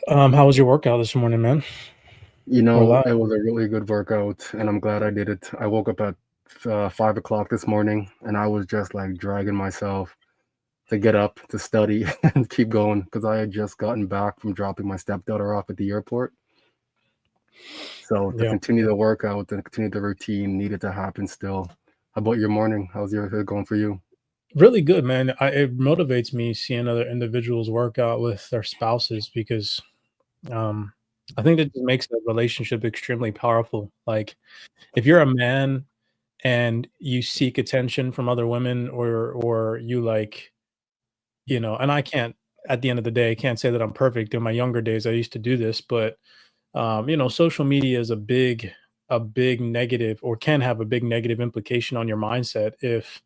How was your workout this morning, man? Or live? It was a really good workout, and I'm glad I did it. I woke up at 5 o'clock this morning, and I was just like dragging myself to get up to study and keep going because I had just gotten back from dropping my stepdaughter off at the airport. So to Yeah, continue the workout and continue the routine needed to happen still. How about your morning? How's your going for you? really good, man. It motivates me seeing other individuals work out with their spouses because um, I think that just makes the relationship extremely powerful. Like, if you're a man and you seek attention from other women, or you like, and I can't. At the end of the day, I can't say that I'm perfect. In my younger days, I used to do this, but social media is a big negative, or can have a big negative implication on your mindset if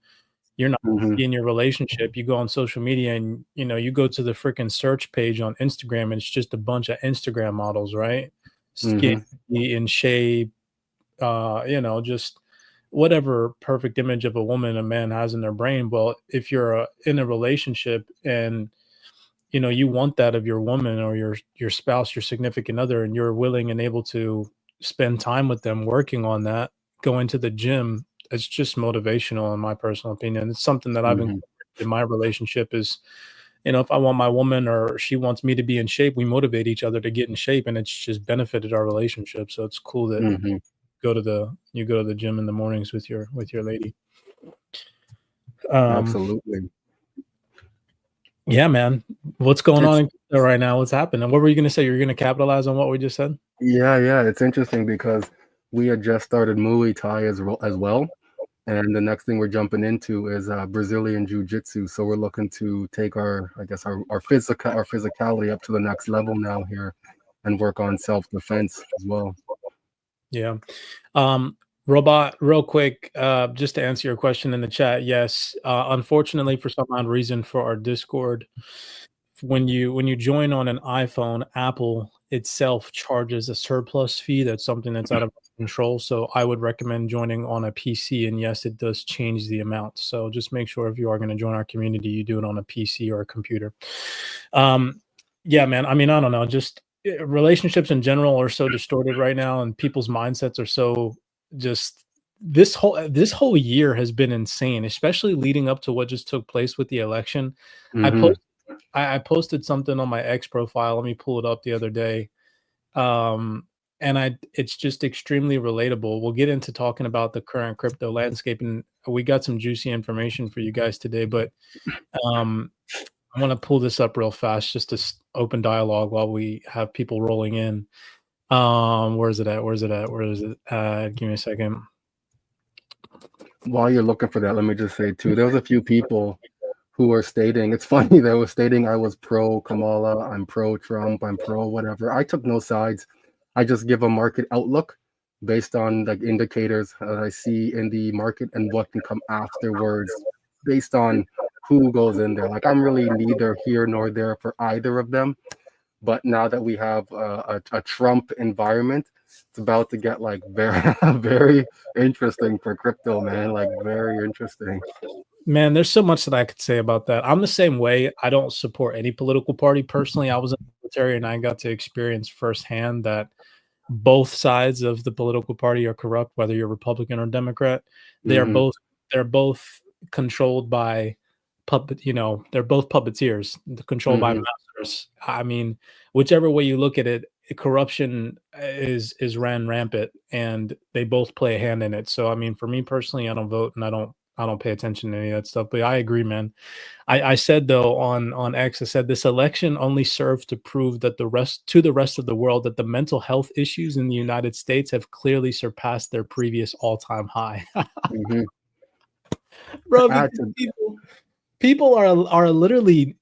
you're not Mm-hmm. happy in your relationship. You go on social media and you go to the freaking search page on Instagram, and it's just a bunch of Instagram models, right? Skinny, Mm-hmm. in shape, just whatever perfect image of a woman a man has in their brain. Well, if you're in a relationship and you want that of your woman or your spouse, your significant other, and you're willing and able to spend time with them working on that, going to the gym, it's just motivational in my personal opinion. It's something that I've Mm-hmm. incorporated in my relationship is, if I want my woman or she wants me to be in shape, we motivate each other to get in shape, and it's just benefited our relationship. So it's cool that Mm-hmm. you go to the gym in the mornings with your lady. Um, Absolutely. yeah, man. What's going on It's in crypto right now? What's happening? What were you gonna say? You're gonna capitalize on what we just said? yeah, it's interesting because we had just started Muay Thai as well. And the next thing we're jumping into is Brazilian Jiu-Jitsu. So we're looking to take I guess, our physicality up to the next level now here, and work on self-defense as well. Yeah. Um, Robot, real quick, just to answer your question in the chat, yes. Unfortunately, for some odd reason, for our Discord, when you join on an iPhone, Apple itself charges a surplus fee. That's something that's out of control. So I would recommend joining on a PC. And yes, it does change the amount. So just make sure if you are going to join our community, you do it on a PC or a computer. Um, yeah, man. I mean, I don't know. Just relationships in general are so distorted right now, and people's mindsets are so just this whole year has been insane, especially leading up to what just took place with the election. I Mm-hmm. posted I posted something on my X profile. Let me pull it up the other day. Um, and it's just extremely relatable. We'll get into talking about the current crypto landscape, and we got some juicy information for you guys today. But um, I want to pull this up real fast just to open dialogue while we have people rolling in. Where is it at? Where is it at? Where is it? Give me a second. While you're looking for that, let me just say too, there was a few people who were stating, it's funny, they were stating I was pro Kamala, I'm pro Trump, I'm pro whatever. I took no sides. I just give a market outlook based on like indicators that I see in the market and what can come afterwards based on who goes in there. Like I'm really neither here nor there for either of them. But now that we have a Trump environment, it's about to get like very, very interesting for crypto, man. Like very interesting. Man, there's so much that I could say about that. I'm the same way. I don't support any political party personally. I was in the military and I got to experience firsthand that both sides of the political party are corrupt, whether you're Republican or Democrat. They are Mm-hmm. both they're both controlled by they're both puppeteers, controlled by Mm-hmm. masters. I mean, whichever way you look at it, corruption is ran rampant, and they both play a hand in it. So I mean, for me personally, I don't vote and I don't pay attention to any of that stuff. But I agree, man. I said though on X, I said this election only served to prove that the rest of the world that the mental health issues in the United States have clearly surpassed their previous all-time high. Mm-hmm. Bro, Add because to people are literally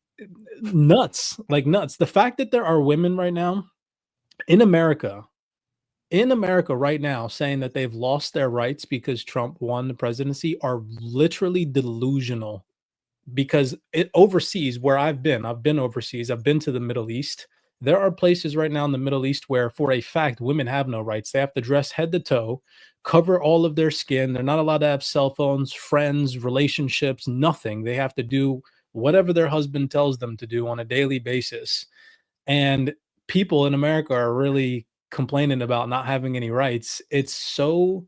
nuts, like nuts. The fact that there are women right now in America, right now, saying that they've lost their rights because Trump won the presidency are literally delusional. Because overseas, where I've been overseas, I've been to the Middle East. There are places right now in the Middle East where, for a fact, women have no rights. They have to dress head to toe, cover all of their skin. They're not allowed to have cell phones, friends, relationships, nothing. They have to do whatever their husband tells them to do on a daily basis. And people in America are really complaining about not having any rights. It's so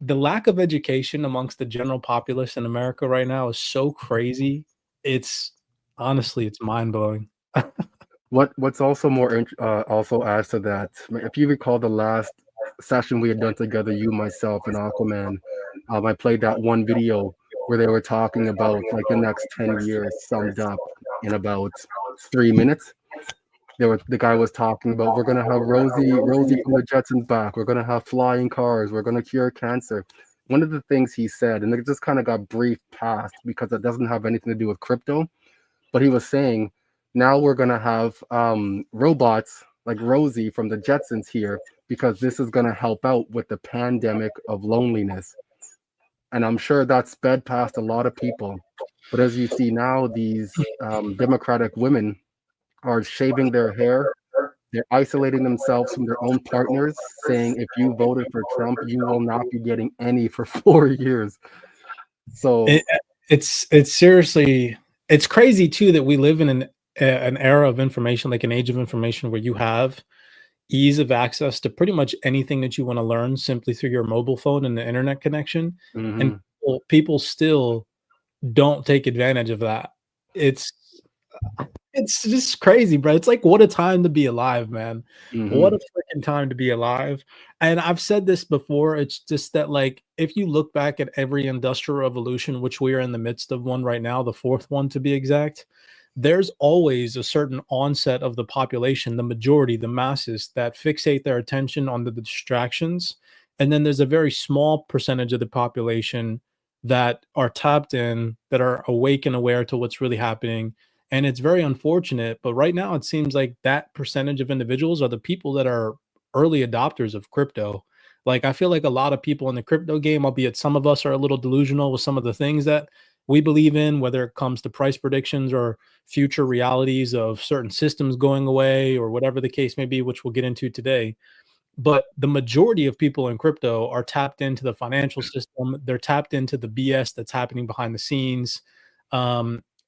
the lack of education amongst the general populace in America right now is so crazy. It's honestly, it's mind-blowing. What's also also adds to that, if you recall the last session we had done together, you, myself, and Aquaman, I played that one video where they were talking about like the next 10 years summed up in about 3 minutes. The guy was talking about we're gonna have Rosie from the Jetsons back. We're gonna have flying cars. We're gonna cure cancer. One of the things he said, and it just kind of got briefed past because it doesn't have anything to do with crypto, but he was saying now we're gonna have robots like Rosie from the Jetsons here because this is gonna help out with the pandemic of loneliness. And I'm sure that sped past a lot of people. But as you see now, these Democratic women are shaving their hair. They're isolating themselves from their own partners, saying if you voted for Trump, you will not be getting any for 4 years. It, So, it's seriously it's crazy too that we live in an era of information, like an age of information, where you have ease of access to pretty much anything that you want to learn simply through your mobile phone and the internet connection, and mhm, people still don't take advantage of that. It's it's just crazy, bro. It's like, what a time to be alive, man. What mhm, a freaking time to be alive. And I've said this before, it's just that, like, if you look back at every industrial revolution, which we are in the midst of one right now, the fourth one to be exact, there's always a certain onset of the population, the majority, the masses that fixate their attention on the distractions. And then there's a very small percentage of the population that are tapped in, that are awake and aware to what's really happening, and it's very unfortunate, but right now it seems like that percentage of individuals are the people that are early adopters of crypto. Like, I feel like a lot of people in the crypto game, albeit some of us are a little delusional with some of the things that we believe in, whether it comes to price predictions or future realities of certain systems going away or whatever the case may be, which we'll get into today. But the majority of people in crypto are tapped into the financial system. They're tapped into the BS that's happening behind the scenes.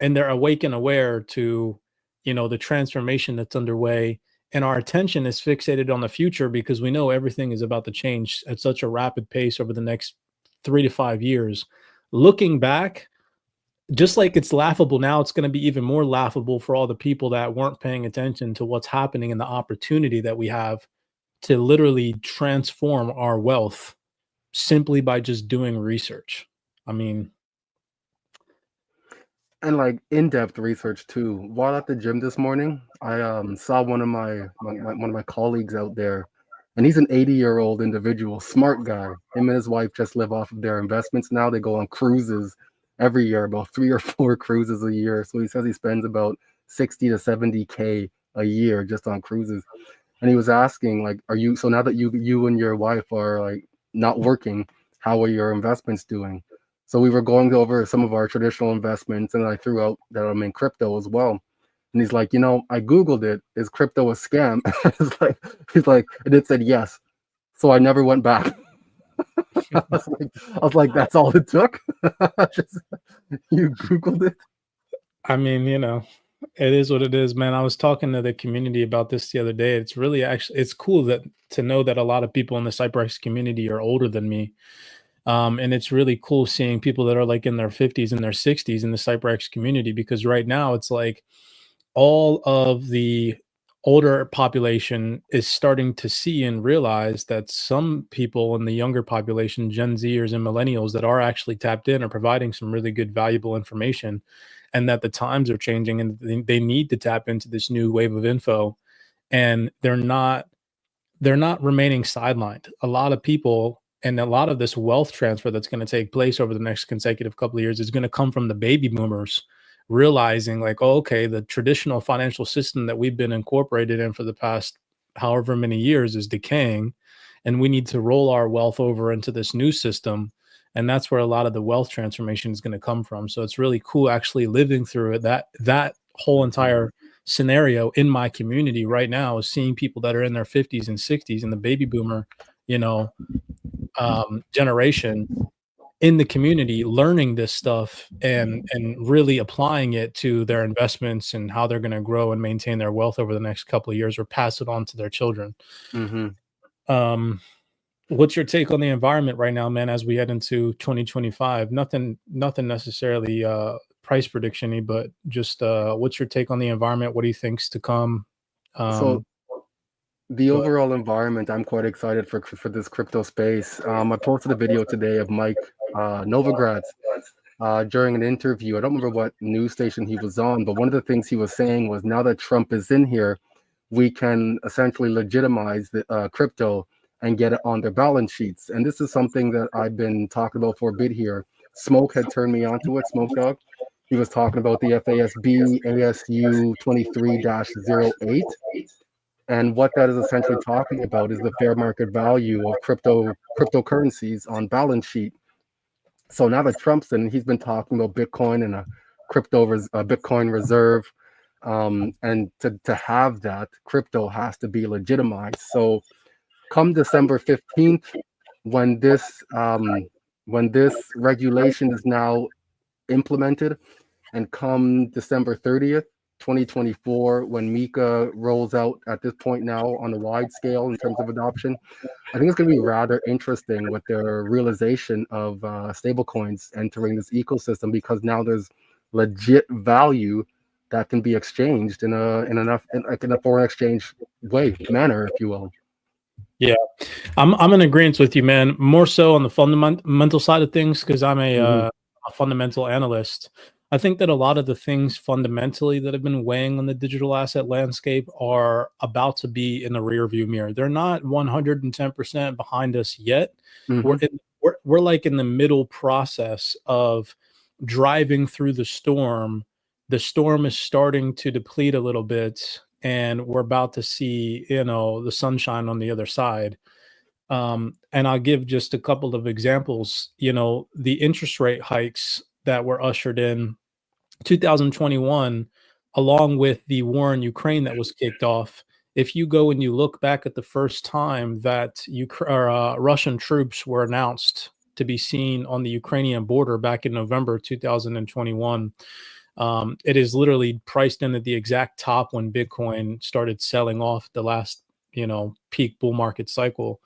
And they're awake and aware to, the transformation that's underway. And our attention is fixated on the future because we know everything is about to change at such a rapid pace over the next 3 to 5 years. Looking back, just like it's laughable now, it's going to be even more laughable for all the people that weren't paying attention to what's happening and the opportunity that we have to literally transform our wealth simply by just doing research. I mean, and like in-depth research too. While at the gym this morning, I saw one of one of my colleagues out there, and he's an 80-year-old individual, smart guy. Him and his wife just live off of their investments now. They go on cruises every year, about 3 or 4 cruises a year. So he says he spends about 60 to 70K a year just on cruises. And he was asking, like, are you so now that you and your wife are like not working, how are your investments doing? So we were going over some of our traditional investments, and I threw out that I'm in crypto as well. And he's like, I googled it. Is crypto a scam? He's like, and it said yes. So I never went back. I was like, that's all it took. Just, you googled it. I mean, it is what it is, man. I was talking to the community about this the other day. It's really actually it's cool that to know that a lot of people in the Cypress community are older than me. And it's really cool seeing people that are like in their 50s and their 60s in the Cypress community, because right now it's like all of the older population is starting to see and realize that some people in the younger population, Gen Zers and millennials, that are actually tapped in are providing some really good, valuable information, and that the times are changing and they need to tap into this new wave of info, and they're not remaining sidelined. A lot of people and a lot of this wealth transfer that's going to take place over the next consecutive couple of years is going to come from the baby boomers realizing, like, oh, okay, the traditional financial system that we've been incorporated in for the past however many years is decaying, and we need to roll our wealth over into this new system. And that's where a lot of the wealth transformation is going to come from. So it's really cool actually living through it, that whole entire scenario in my community right now, is seeing people that are in their 50s and 60s and the baby boomer, you know, generation in the community learning this stuff and really applying it to their investments and how they're going to grow and maintain their wealth over the next couple of years or pass it on to their children. Hmm. Um, what's your take on the environment right now, man, as we head into 2025? Nothing necessarily price prediction-y, but just what's your take on the environment? What do you think's to come? So Um, the go ahead. overall environment, I'm quite excited for this crypto space. I posted a video today of Mike Novogratz during an interview. I don't remember what news station he was on, but one of the things he was saying was now that Trump is in here, we can essentially legitimize the crypto and get it on their balance sheets. And this is something that I've been talking about for a bit here. Smoke had turned me onto it, Smoke Dog. He was talking about the FASB ASU 23-08. And what that is essentially talking about is the fair market value of cryptocurrencies on balance sheet. So now that Trump's in, he's been talking about Bitcoin and a Bitcoin reserve, and to have that, crypto has to be legitimized. So come December 15th, when this regulation is now implemented, and come December 30th, 2024, when Mika rolls out at this point now on a wide scale in terms of adoption, I think it's going to be rather interesting with their realization of stablecoins entering this ecosystem, because now there's legit value that can be exchanged in a foreign exchange manner, if you will. Yeah, I'm in agreement with you, man. More so on the fundamental side of things because I'm Hmm. a fundamental analyst. I think that a lot of the things fundamentally that have been weighing on the digital asset landscape are about to be in the rearview mirror. They're not 110% behind us yet. Hmm. We're like in the middle process of driving through the storm. The storm is starting to deplete a little bit, and we're about to see, the sunshine on the other side. And I'll give just a couple of examples. The interest rate hikes that were ushered in 2021, along with the war in Ukraine that was kicked off. If you go and you look back at the first time that Russian troops were announced to be seen on the Ukrainian border back in November 2021, it is literally priced in at the exact top when Bitcoin started selling off the last, peak bull market cycle.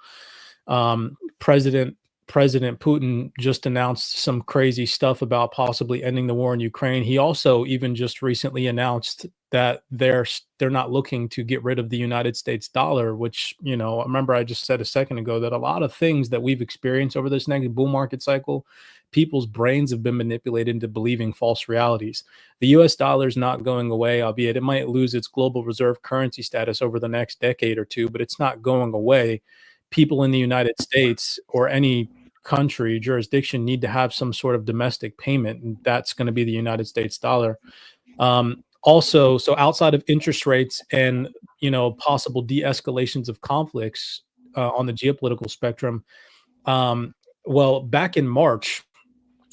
Um, President President Putin just announced some crazy stuff about possibly ending the war in Ukraine. He also even just recently announced that they're not looking to get rid of the United States dollar, which, remember I just said a second ago that a lot of things that we've experienced over this next bull market cycle, people's brains have been manipulated into believing false realities. The US dollar is not going away, albeit it might lose its global reserve currency status over the next decade or two, but it's not going away. People in the United States or any country jurisdiction need to have some sort of domestic payment, and that's going to be the United States dollar. Also, so outside of interest rates and possible de-escalations of conflicts on the geopolitical spectrum, um, well, back in March,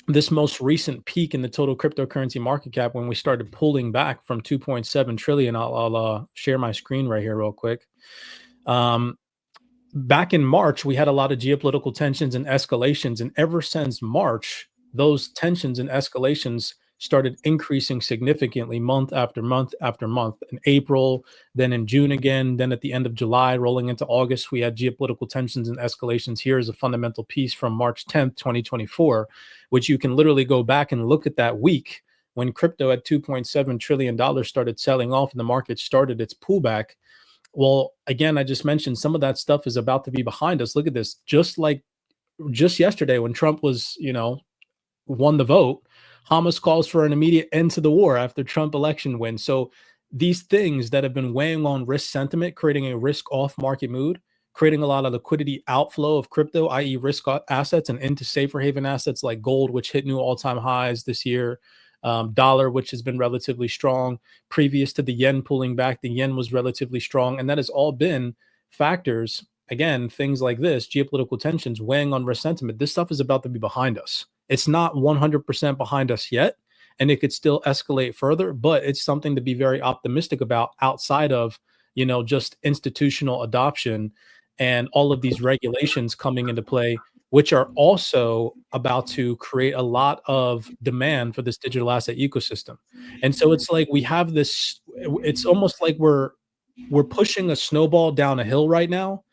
this most recent peak in the total cryptocurrency market cap, when we started pulling back from 2.7 trillion, I'll share my screen right here real quick. Back in March, we had a lot of geopolitical tensions and escalations. And ever since March, those tensions and escalations started increasing significantly month after month after month. In April, then in June again, then at the end of July, rolling into August, we had geopolitical tensions and escalations. Here is a fundamental piece from March 10th, 2024, which you can literally go back and look at that week when crypto at $2.7 trillion started selling off and the market started its pullback. Well, again, I just mentioned some of that stuff is about to be behind us. Look at this. Just yesterday when Trump was, won the vote, Hamas calls for an immediate end to the war after Trump election win. So these things that have been weighing on risk sentiment, creating a risk off market mood, creating a lot of liquidity outflow of crypto, i.e. risk assets, and into safer haven assets like gold, which hit new all-time highs this year, dollar, which has been relatively strong. Previous to the yen pulling back, the yen was relatively strong. And that has all been factors, again, things like this, geopolitical tensions weighing on risk sentiment. This stuff is about to be behind us. It's not 100% behind us yet, and it could still escalate further, but it's something to be very optimistic about outside of, just institutional adoption and all of these regulations coming into play. which are also about to create a lot of demand for this digital asset ecosystem. And so it's like we have this, it's almost like we're pushing a snowball down a hill right now.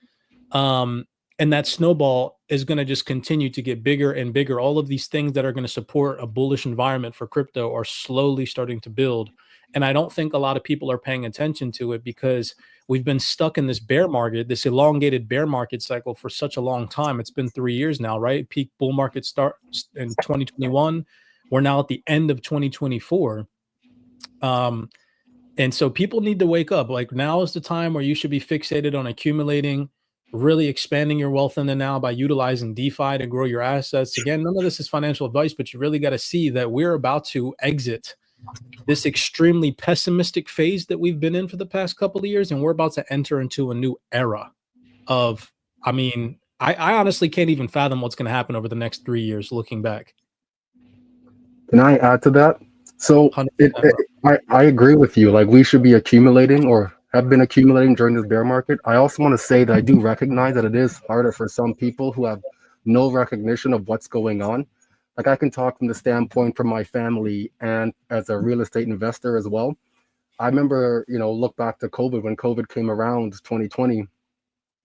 Um, and that snowball is going to just continue to get bigger and bigger. All of these things that are going to support a bullish environment for crypto are slowly starting to build. And I don't think a lot of people are paying attention to it because we've been stuck in this bear market, this elongated bear market cycle for such a long time. It's been 3 years now, right? Peak bull market starts in 2021. We're now at the end of 2024. And so people need to wake up. Like now is the time where you should be fixated on accumulating, really expanding your wealth in the now by utilizing DeFi to grow your assets. Again, none of this is financial advice, but you really got to see that we're about to exit this extremely pessimistic phase that we've been in for the past couple of years, and we're about to enter into a new era of, I mean, I honestly can't even fathom what's going to happen over the next 3 years looking back. Can I add to that? So 100%, I agree with you. Like we should be accumulating or have been accumulating during this bear market. I also want to say that I do recognize that it is harder for some people who have no recognition of what's going on. Like I can talk from the standpoint from my family and as a real estate investor as well. I remember, look back to COVID when COVID came around 2020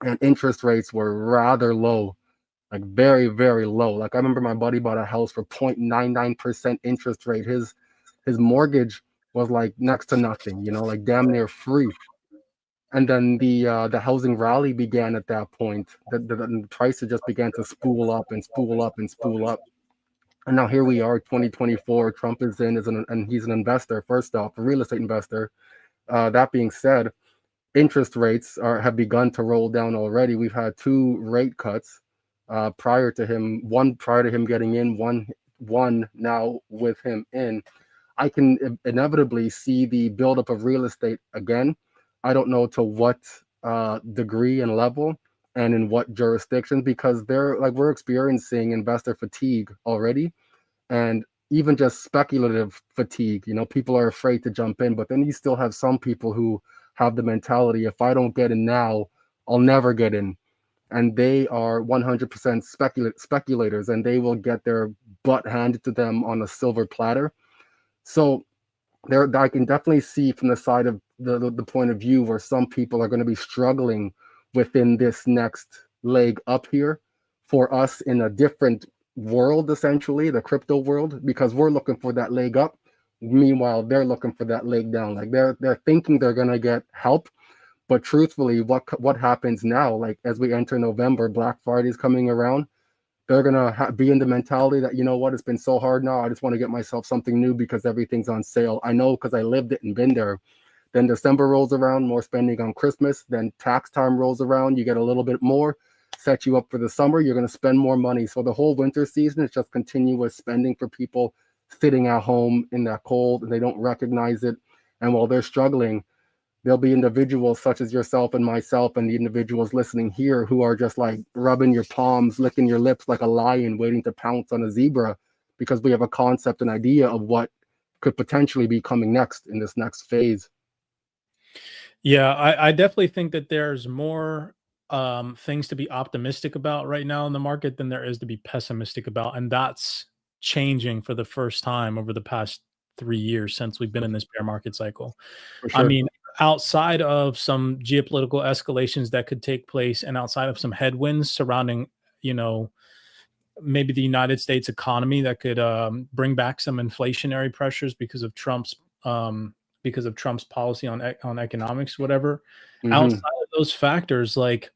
and interest rates were rather low, like very, very low. Like I remember my buddy bought a house for 0.99% interest rate. His mortgage was like next to nothing, like damn near free. And then the housing rally began at that point. The prices just began to spool up and spool up and spool up. And now here we are, 2024. Trump is in, and he's an investor. First off, a real estate investor. That being said, interest rates have begun to roll down already. We've had two rate cuts prior to him. One prior to him getting in. One now with him in. I can inevitably see the buildup of real estate again. I don't know to what degree and level and in what jurisdictions, because we're experiencing investor fatigue already, and even just speculative fatigue. People are afraid to jump in, but then you still have some people who have the mentality, if I don't get in now, I'll never get in. And they are 100% speculators, and they will get their butt handed to them on a silver platter. So I can definitely see from the side of the point of view where some people are going to be struggling within this next leg up here for us in a different world, essentially the crypto world, because we're looking for that leg up. Meanwhile, they're looking for that leg down. Like they're thinking they're going to get help, but truthfully, what happens now? Like as we enter November, Black Friday is coming around. They're gonna be in the mentality that, what, it's been so hard now. I just want to get myself something new because everything's on sale. I know because I lived it and been there. Then December rolls around, more spending on Christmas. Then tax time rolls around, you get a little bit more, set you up for the summer. You're gonna spend more money. So the whole winter season is just continuous spending for people sitting at home in that cold, and they don't recognize it. And while they're struggling, there'll be individuals such as yourself and myself and the individuals listening here who are just like rubbing your palms, licking your lips like a lion waiting to pounce on a zebra, because we have a concept and idea of what could potentially be coming next in this next phase. Yeah, I definitely think that there's more things to be optimistic about right now in the market than there is to be pessimistic about. And that's changing for the first time over the past 3 years since we've been in this bear market cycle. For I sure. mean, outside of some geopolitical escalations that could take place and outside of some headwinds surrounding, maybe the United States economy that could bring back some inflationary pressures because of Trump's policy on economics, whatever. Outside of those factors, like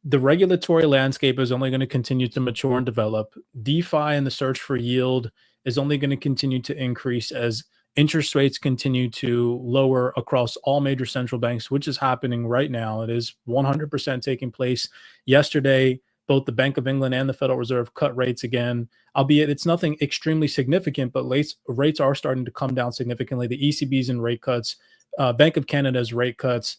the regulatory landscape is only going to continue to mature and develop. DeFi and the search for yield is only going to continue to increase as interest rates continue to lower across all major central banks, which is happening right now. It is 100% taking place. Yesterday, both the Bank of England and the Federal Reserve cut rates again, albeit it's nothing extremely significant, but rates are starting to come down significantly. The ECB's in rate cuts, Bank of Canada's rate cuts,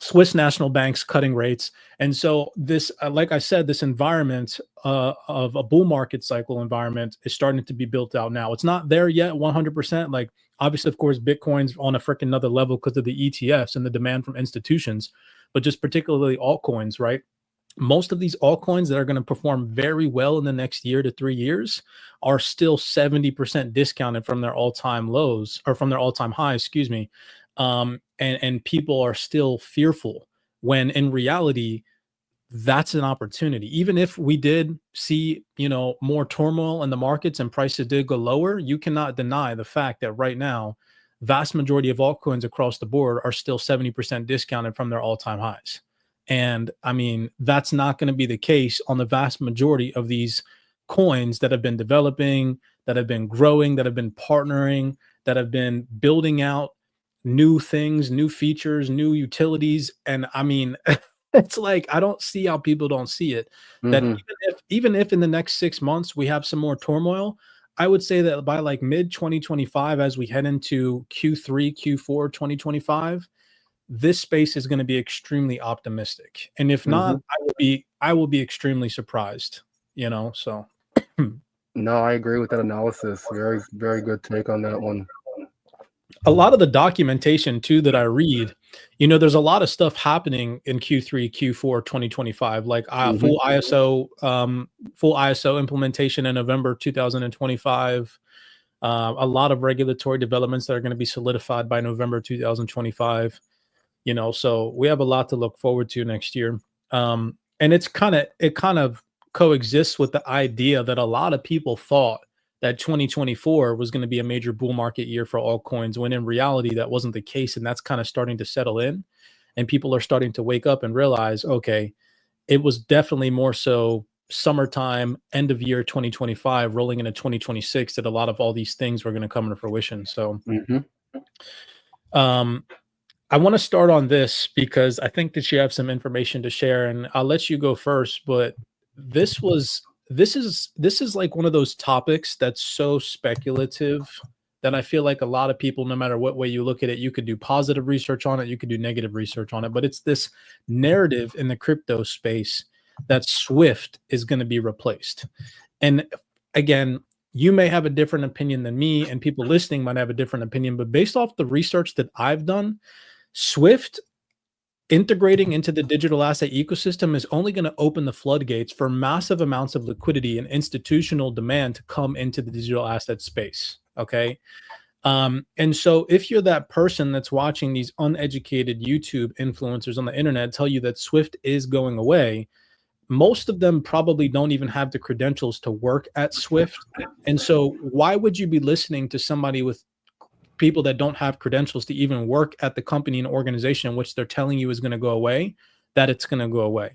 Swiss National Bank's cutting rates. And so this, like I said, this environment of a bull market cycle environment is starting to be built out now. It's not there yet 100%. Like obviously, of course, Bitcoin's on a freaking another level because of the ETFs and the demand from institutions, but just particularly altcoins, right? most of these altcoins that are going to perform very well in the next year to 3 years are still 70% discounted from their all-time lows, or from their all-time highs, excuse me. And people are still fearful, when in reality, that's an opportunity. Even if we did see, more turmoil in the markets and prices did go lower, you cannot deny the fact that right now, vast majority of altcoins across the board are still 70% discounted from their all-time highs. And I mean, that's not going to be the case on the vast majority of these coins that have been developing, that have been growing, that have been partnering, that have been building out new things, new features, new utilities. And I mean, it's like, I don't see how people don't see it. That Mhm. even if in the next 6 months we have some more turmoil, I would say that by like mid 2025, as we head into Q3, Q4 2025, this space is going to be extremely optimistic. And if not, Mhm. I will be extremely surprised, so No, I agree with that analysis. Very, very good take on that one. a lot of the documentation too that I read, there's a lot of stuff happening in Q3, Q4 2025, like Mhm. full ISO implementation in November 2025. A lot of regulatory developments that are going to be solidified by November 2025. So we have a lot to look forward to next year. And it kind of coexists with the idea that a lot of people thought that 2024 was going to be a major bull market year for altcoins, when in reality that wasn't the case, and that's kind of starting to settle in, and people are starting to wake up and realize, okay, it was definitely more so summertime, end of year 2025 rolling into 2026, that a lot of all these things were going to come into fruition. So Mhm. um I want to start on this because I think that you have some information to share, and I'll let you go first. But this is like one of those topics that's so speculative that I feel like a lot of people, no matter what way you look at it, you could do positive research on it, you could do negative research on it. But it's this narrative in the crypto space that Swift is going to be replaced. And again, you may have a different opinion than me, and people listening might have a different opinion. But based off the research that I've done, Swift integrating into the digital asset ecosystem is only going to open the floodgates for massive amounts of liquidity and institutional demand to come into the digital asset space. Okay. And so if you're that person that's watching these uneducated YouTube influencers on the internet tell you that Swift is going away, most of them probably don't even have the credentials to work at Swift. And so why would you be listening to somebody with people that don't have credentials to even work at the company and organization in which they're telling you is going to go away, that it's going to go away?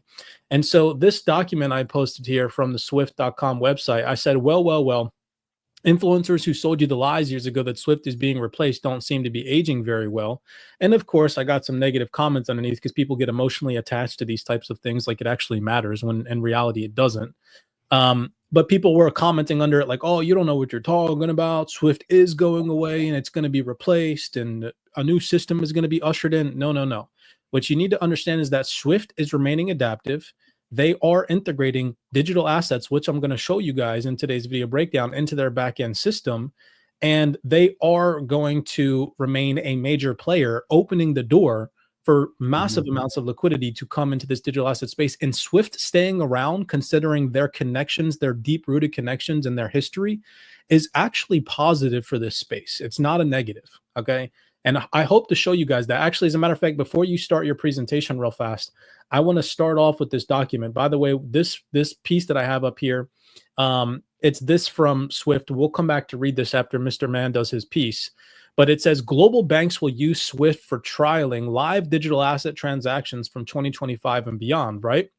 And so this document I posted here from the swift.com website, I said, well, influencers who sold you the lies years ago that Swift is being replaced don't seem to be aging very well. And of course, I got some negative comments underneath because people get emotionally attached to these types of things like it actually matters, when in reality it doesn't. But people were commenting under it like, oh, you don't know what you're talking about. Swift is going away and it's going to be replaced and a new system is going to be ushered in. No, no, no. What you need to understand is that Swift is remaining adaptive. They are integrating digital assets, which I'm going to show you guys in today's video breakdown, into their backend system. And they are going to remain a major player, opening the door for massive Mhm. amounts of liquidity to come into this digital asset space. And Swift staying around, considering their connections, their deep rooted connections and their history, is actually positive for this space. It's not a negative. Okay. And I hope to show you guys that. Actually, as a matter of fact, before you start your presentation real fast, I want to start off with this document. By the way, this piece that I have up here, it's this from Swift. We'll come back to read this after Mr. Mann does his piece. But it says global banks will use Swift for trialing live digital asset transactions from 2025 and beyond, right?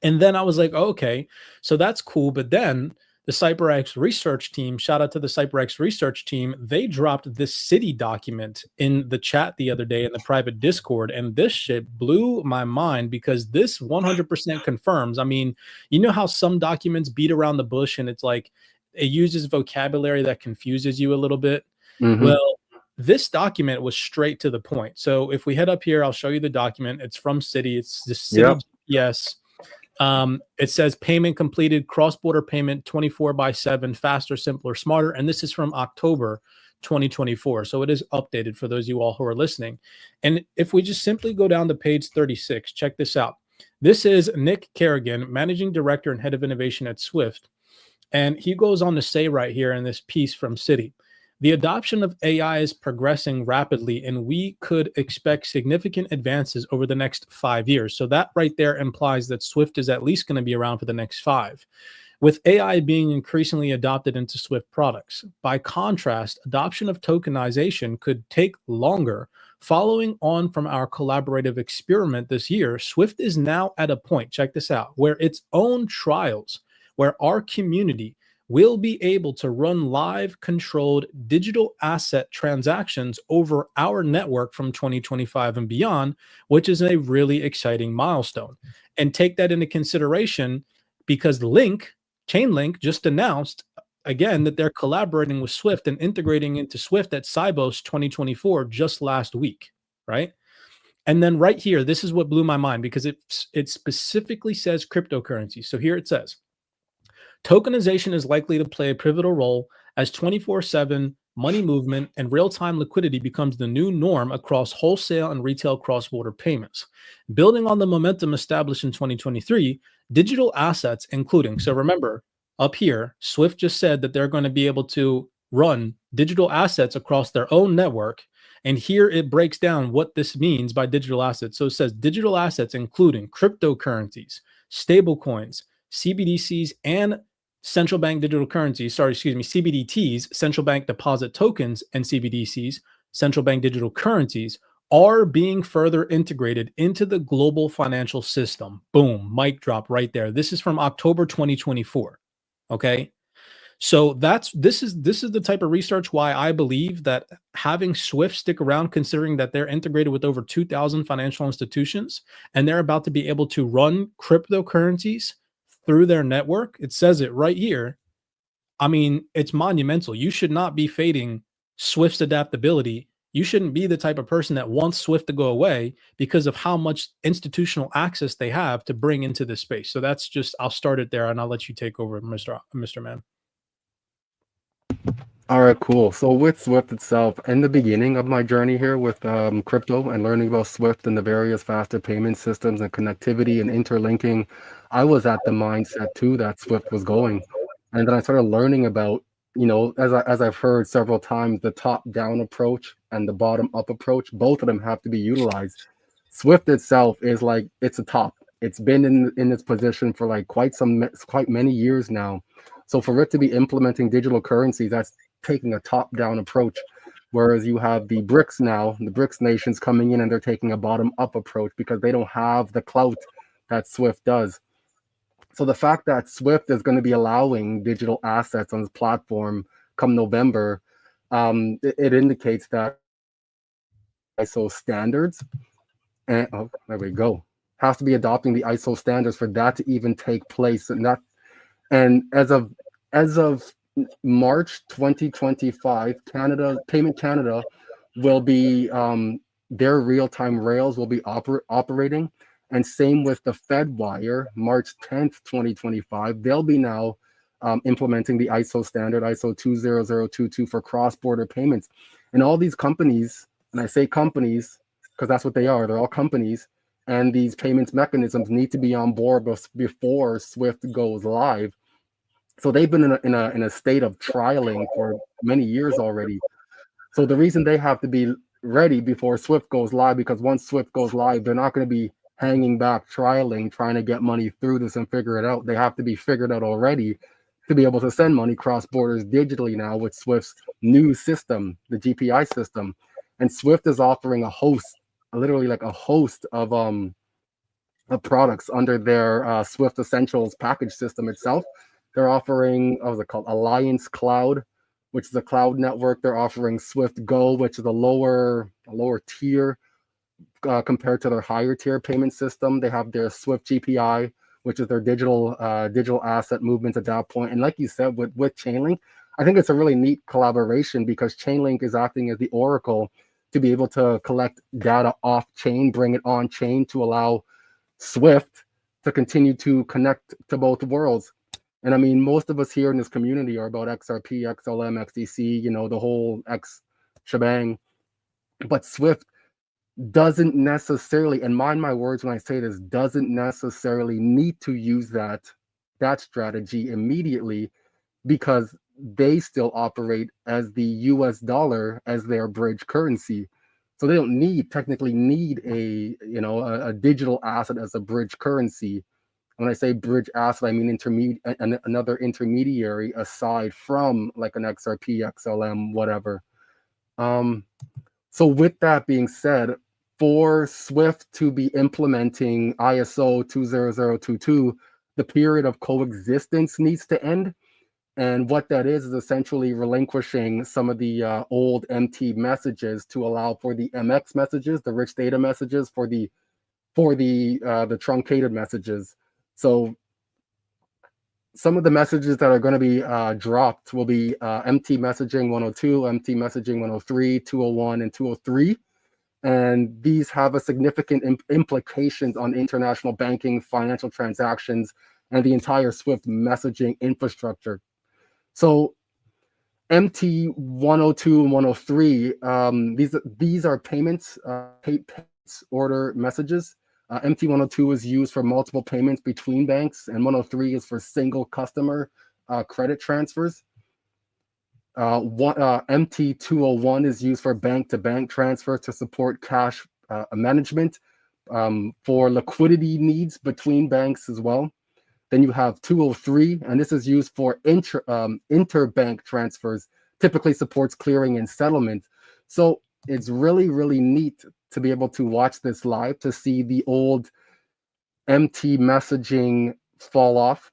And then I was like, oh, okay, so that's cool. But then the CyberX research team, shout out to the CyberX research team, they dropped this city document in the chat the other day in the private Discord. And this shit blew my mind because this 100% confirms. I mean, you know how some documents beat around the bush and it's like it uses vocabulary that confuses you a little bit? Mhm. Well, this document was straight to the point. So if we head up here, I'll show you the document. It's from Citi. It's the Citi Yep. GPS. It says payment completed, cross-border payment 24/7, faster, simpler, smarter. And this is from October 2024. So it is updated for those of you all who are listening. And if we just simply go down to page 36, check this out. This is Nick Kerrigan, Managing Director and Head of Innovation at Swift. And he goes on to say right here in this piece from Citi, the adoption of AI is progressing rapidly, and we could expect significant advances over the next 5 years. So that right there implies that Swift is at least going to be around for the next five, with AI being increasingly adopted into Swift products. By contrast, adoption of tokenization could take longer. Following on from our collaborative experiment this year, Swift is now at a point, check this out, where its own trials, where our community will be able to run live controlled digital asset transactions over our network from 2025 and beyond, which is a really exciting milestone. And take that into consideration because Chainlink just announced again that they're collaborating with Swift and integrating into Swift at Sibos 2024 just last week, right? And then right here, this is what blew my mind because it specifically says cryptocurrency. So here it says, tokenization is likely to play a pivotal role as 24/7 money movement and real-time liquidity becomes the new norm across wholesale and retail cross-border payments. Building on the momentum established in 2023, digital assets, including, so remember, up here, Swift just said that they're going to be able to run digital assets across their own network. And here it breaks down what this means by digital assets. So it says digital assets, including cryptocurrencies, stablecoins, CBDCs, and central bank digital currencies, CBDTs, central bank deposit tokens, and CBDCs, central bank digital currencies, are being further integrated into the global financial system. Boom, mic drop right there. This is from October 2024. Okay. So this is the type of research why I believe that having Swift stick around, considering that they're integrated with over 2,000 financial institutions and they're about to be able to run cryptocurrencies through their network. It says it right here. I mean, it's monumental. You should not be fading Swift's adaptability. You shouldn't be the type of person that wants Swift to go away because of how much institutional access they have to bring into this space. So that's just, I'll start it there and I'll let you take over, Mr. Man. All right, cool. So with Swift itself, in the beginning of my journey here with crypto and learning about Swift and the various faster payment systems and connectivity and interlinking, I was at the mindset too that Swift was going. And then I started learning about, as I've heard several times, the top-down approach and the bottom-up approach, both of them have to be utilized. Swift itself is like, it's a top. It's been in its position for like quite many years now. So for it to be implementing digital currencies, that's taking a top-down approach, whereas you have the BRICS now, the BRICS nations coming in and they're taking a bottom-up approach because they don't have the clout that Swift does. So the fact that Swift is going to be allowing digital assets on this platform come November, it indicates that ISO standards, and there we go, has to be adopting the ISO standards for that to even take place, and as of March 2025, Payment Canada will be their real-time rails will be operating, and same with the FedWire. March 10th, 2025, they'll be now implementing the ISO standard, ISO 20022 for cross-border payments. And all these companies, and I say companies because that's what they are, they're all companies, and these payments mechanisms need to be on board before Swift goes live. So they've been in a state of trialing for many years already. So the reason they have to be ready before Swift goes live, because once Swift goes live, they're not going to be hanging back, trialing, trying to get money through this and figure it out. They have to be figured out already to be able to send money cross borders digitally now with Swift's new system, the GPI system. And Swift is offering literally like a host of products under their Swift Essentials package system itself. They're offering, what was it called? Alliance Cloud, which is a cloud network. They're offering Swift Go, which is a lower tier compared to their higher tier payment system. They have their Swift GPI, which is their digital asset movement at that point. And like you said, with Chainlink, I think it's a really neat collaboration because Chainlink is acting as the oracle to be able to collect data off chain, bring it on chain to allow Swift to continue to connect to both worlds. And I mean, most of us here in this community are about XRP, XLM, XDC, the whole X shebang. But Swift, doesn't necessarily, and mind my words when I say this, doesn't necessarily need to use that strategy immediately, because they still operate as the US dollar as their bridge currency. So they don't technically need a digital asset as a bridge currency. When I say bridge asset, I mean another intermediary aside from like an XRP, XLM, whatever. Um, so with that being said, for Swift to be implementing ISO 20022, the period of coexistence needs to end. And what that is essentially relinquishing some of the old MT messages to allow for the MX messages, the rich data messages, for the truncated messages. So some of the messages that are going to be dropped will be MT messaging 102, MT messaging 103, 201, and 203. And these have a significant implications on international banking, financial transactions, and the entire Swift messaging infrastructure. So MT 102 and 103, these are payments, payments order messages. MT 102 is used for multiple payments between banks, and 103 is for single customer credit transfers. MT 201 is used for bank-to-bank transfers to support cash management, for liquidity needs between banks as well. Then you have 203, and this is used for interbank transfers, typically supports clearing and settlement. So it's really, really neat to be able to watch this live, to see the old MT messaging fall off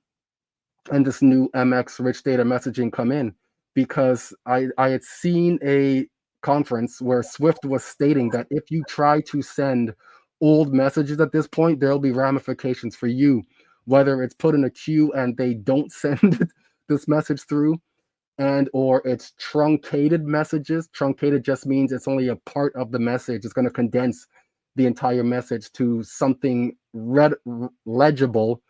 and this new MX rich data messaging come in, because I had seen a conference where Swift was stating that if you try to send old messages at this point, there'll be ramifications for you, whether it's put in a queue and they don't send this message through, and or it's truncated messages. Truncated just means it's only a part of the message. It's going to condense the entire message to something legible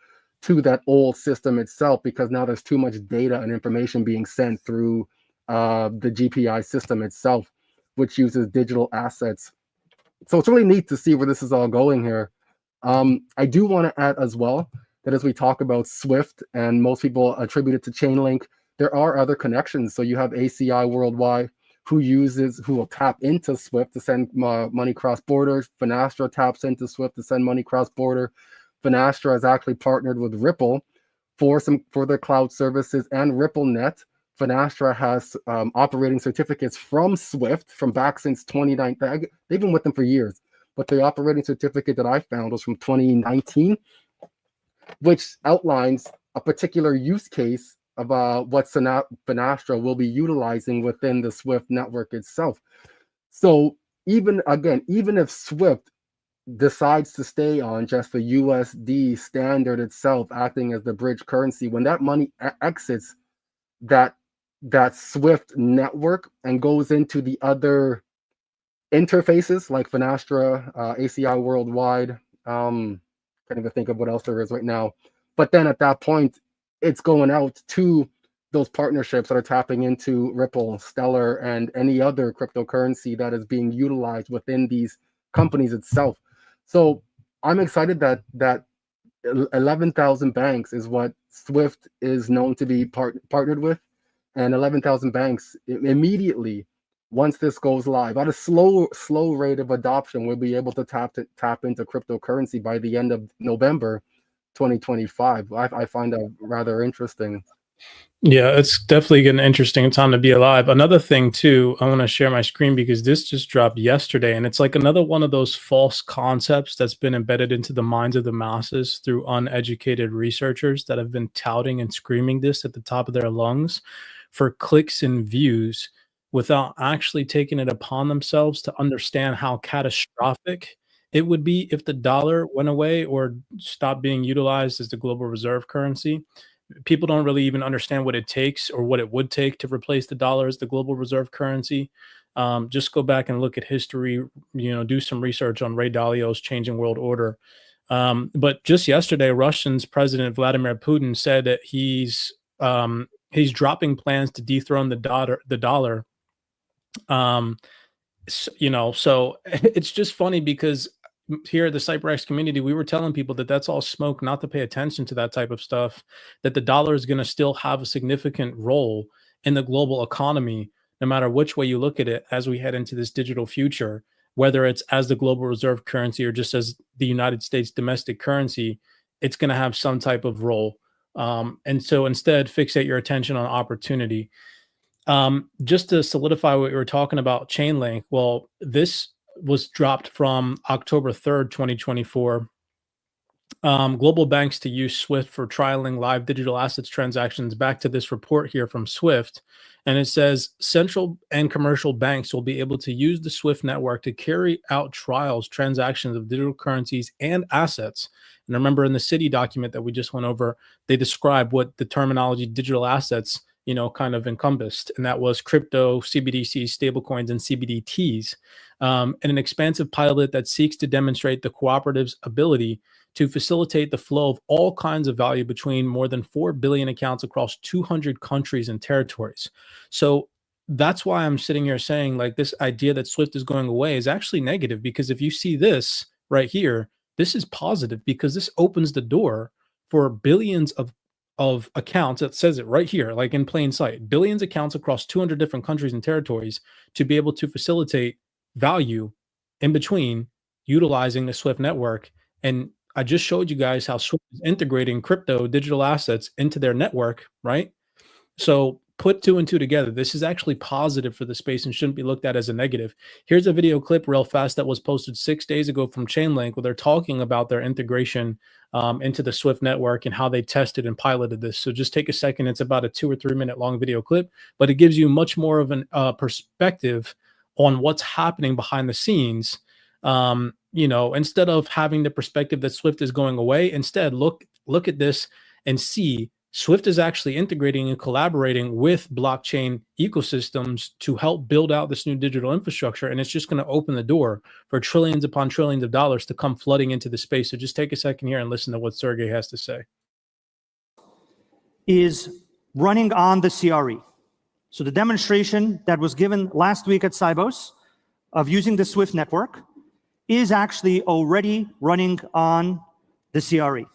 to that old system itself, because now there's too much data and information being sent through the GPI system itself, which uses digital assets. So it's really neat to see where this is all going here. I do want to add as well that as we talk about Swift, and most people attribute it to Chainlink, there are other connections. So you have ACI Worldwide, who will tap into Swift to send money cross border. Finastra taps into Swift to send money cross border. Finastra has actually partnered with Ripple for their cloud services, and RippleNet. Finastra has operating certificates from Swift from back since 2019. They've been with them for years, but the operating certificate that I found was from 2019, which outlines a particular use case of what Finastra will be utilizing within the Swift network itself. So even if Swift decides to stay on just the USD standard itself, acting as the bridge currency, when that money exits that Swift network and goes into the other interfaces like Finastra, ACI Worldwide, can't even think of what else there is right now. But then at that point, it's going out to those partnerships that are tapping into Ripple, Stellar, and any other cryptocurrency that is being utilized within these companies itself. So I'm excited that 11,000 banks is what Swift is known to be partnered with, and 11,000 banks immediately, once this goes live at a slow rate of adoption, will be able to tap into cryptocurrency by the end of November 2025. I find that rather interesting. Yeah, it's definitely an interesting time to be alive. Another thing too, I want to share my screen because this just dropped yesterday, and it's like another one of those false concepts that's been embedded into the minds of the masses through uneducated researchers that have been touting and screaming this at the top of their lungs for clicks and views, without actually taking it upon themselves to understand how catastrophic it would be if the dollar went away or stopped being utilized as the global reserve currency. People don't really even understand what it takes or what it would take to replace the dollar as the global reserve currency. Just go back and look at history, do some research on Ray Dalio's Changing World Order. But just yesterday, Russian's President Vladimir Putin said that he's dropping plans to dethrone the dollar. Um, You know, so it's just funny because here at the CyberX community, we were telling people that that's all smoke, not to pay attention to that type of stuff, that the dollar is going to still have a significant role in the global economy, no matter which way you look at it, as we head into this digital future, whether it's as the global reserve currency or just as the United States domestic currency, it's going to have some type of role. And so instead, fixate your attention on opportunity. Just to solidify what we were talking about, Chainlink, well, this was dropped from October 3rd, 2024. Global banks to use Swift for trialing live digital assets transactions. Back to this report here from Swift. And it says central and commercial banks will be able to use the Swift network to carry out trials, transactions of digital currencies and assets. And remember, in the city document that we just went over, they describe what the terminology digital assets, you know, kind of encompassed. And that was crypto, CBDCs, stablecoins, and CBDTs. And an expansive pilot that seeks to demonstrate the cooperative's ability to facilitate the flow of all kinds of value between more than 4 billion accounts across 200 countries and territories. So that's why I'm sitting here saying, like, this idea that Swift is going away is actually negative, because if you see this right here, this is positive because this opens the door for billions of accounts. It says it right here, like in plain sight, billions of accounts across 200 different countries and territories to be able to facilitate value in between utilizing the Swift network. And I just showed you guys how Swift is integrating crypto digital assets into their network, right? So put two and two together. This is actually positive for the space and shouldn't be looked at as a negative. Here's a video clip real fast that was posted 6 days ago from Chainlink, where they're talking about their integration into the Swift network and how they tested and piloted this. So just take a second. It's about a 2 or 3 minute long video clip, but it gives you much more of an perspective on what's happening behind the scenes. You know, instead of having the perspective that Swift is going away, instead look at this and see Swift is actually integrating and collaborating with blockchain ecosystems to help build out this new digital infrastructure. And it's just going to open the door for trillions upon trillions of dollars to come flooding into the space. So just take a second here and listen to what Sergey has to say. Is running on the CRE. So the demonstration that was given last week at Sibos of using the Swift network is actually already running on the CRE.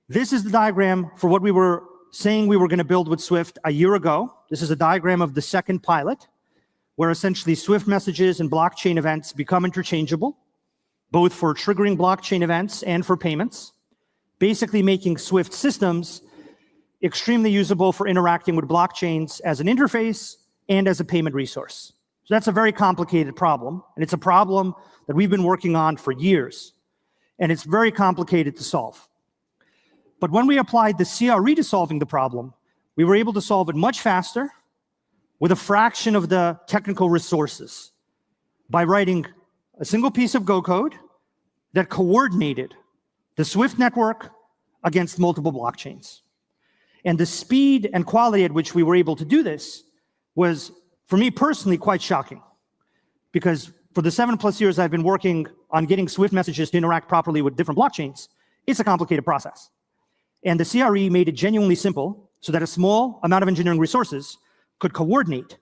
This is the diagram for what we were saying we were going to build with Swift a year ago. This is a diagram of the second pilot, where essentially Swift messages and blockchain events become interchangeable, both for triggering blockchain events and for payments, basically making Swift systems extremely usable for interacting with blockchains as an interface and as a payment resource. So that's a very complicated problem, and it's a problem that we've been working on for years, and it's very complicated to solve. But when we applied the CRE to solving the problem, we were able to solve it much faster with a fraction of the technical resources by writing a single piece of Go code that coordinated the Swift network against multiple blockchains. And the speed and quality at which we were able to do this was, for me personally, quite shocking. Because for the 7+ years I've been working on getting Swift messages to interact properly with different blockchains, it's a complicated process. And the CRE made it genuinely simple so that a small amount of engineering resources could coordinate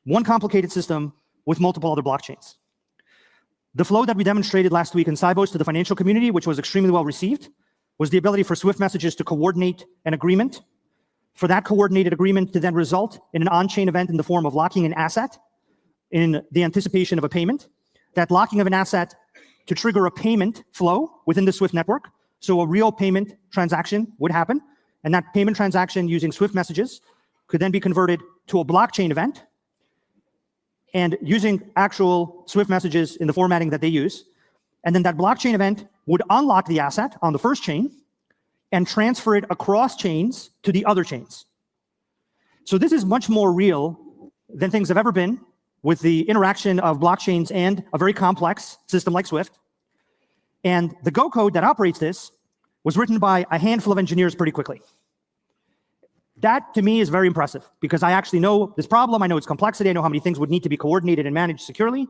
one complicated system with multiple other blockchains. The flow that we demonstrated last week in Sibos to the financial community, which was extremely well received, was the ability for Swift messages to coordinate an agreement, for that coordinated agreement to then result in an on-chain event in the form of locking an asset in the anticipation of a payment, that locking of an asset to trigger a payment flow within the Swift network. So a real payment transaction would happen, and that payment transaction using Swift messages could then be converted to a blockchain event, and using actual Swift messages in the formatting that they use. And then that blockchain event would unlock the asset on the first chain and transfer it across chains to the other chains. So this is much more real than things have ever been with the interaction of blockchains and a very complex system like Swift. And the Go code that operates this was written by a handful of engineers pretty quickly. That, to me, is very impressive, because I actually know this problem, I know its complexity, I know how many things would need to be coordinated and managed securely.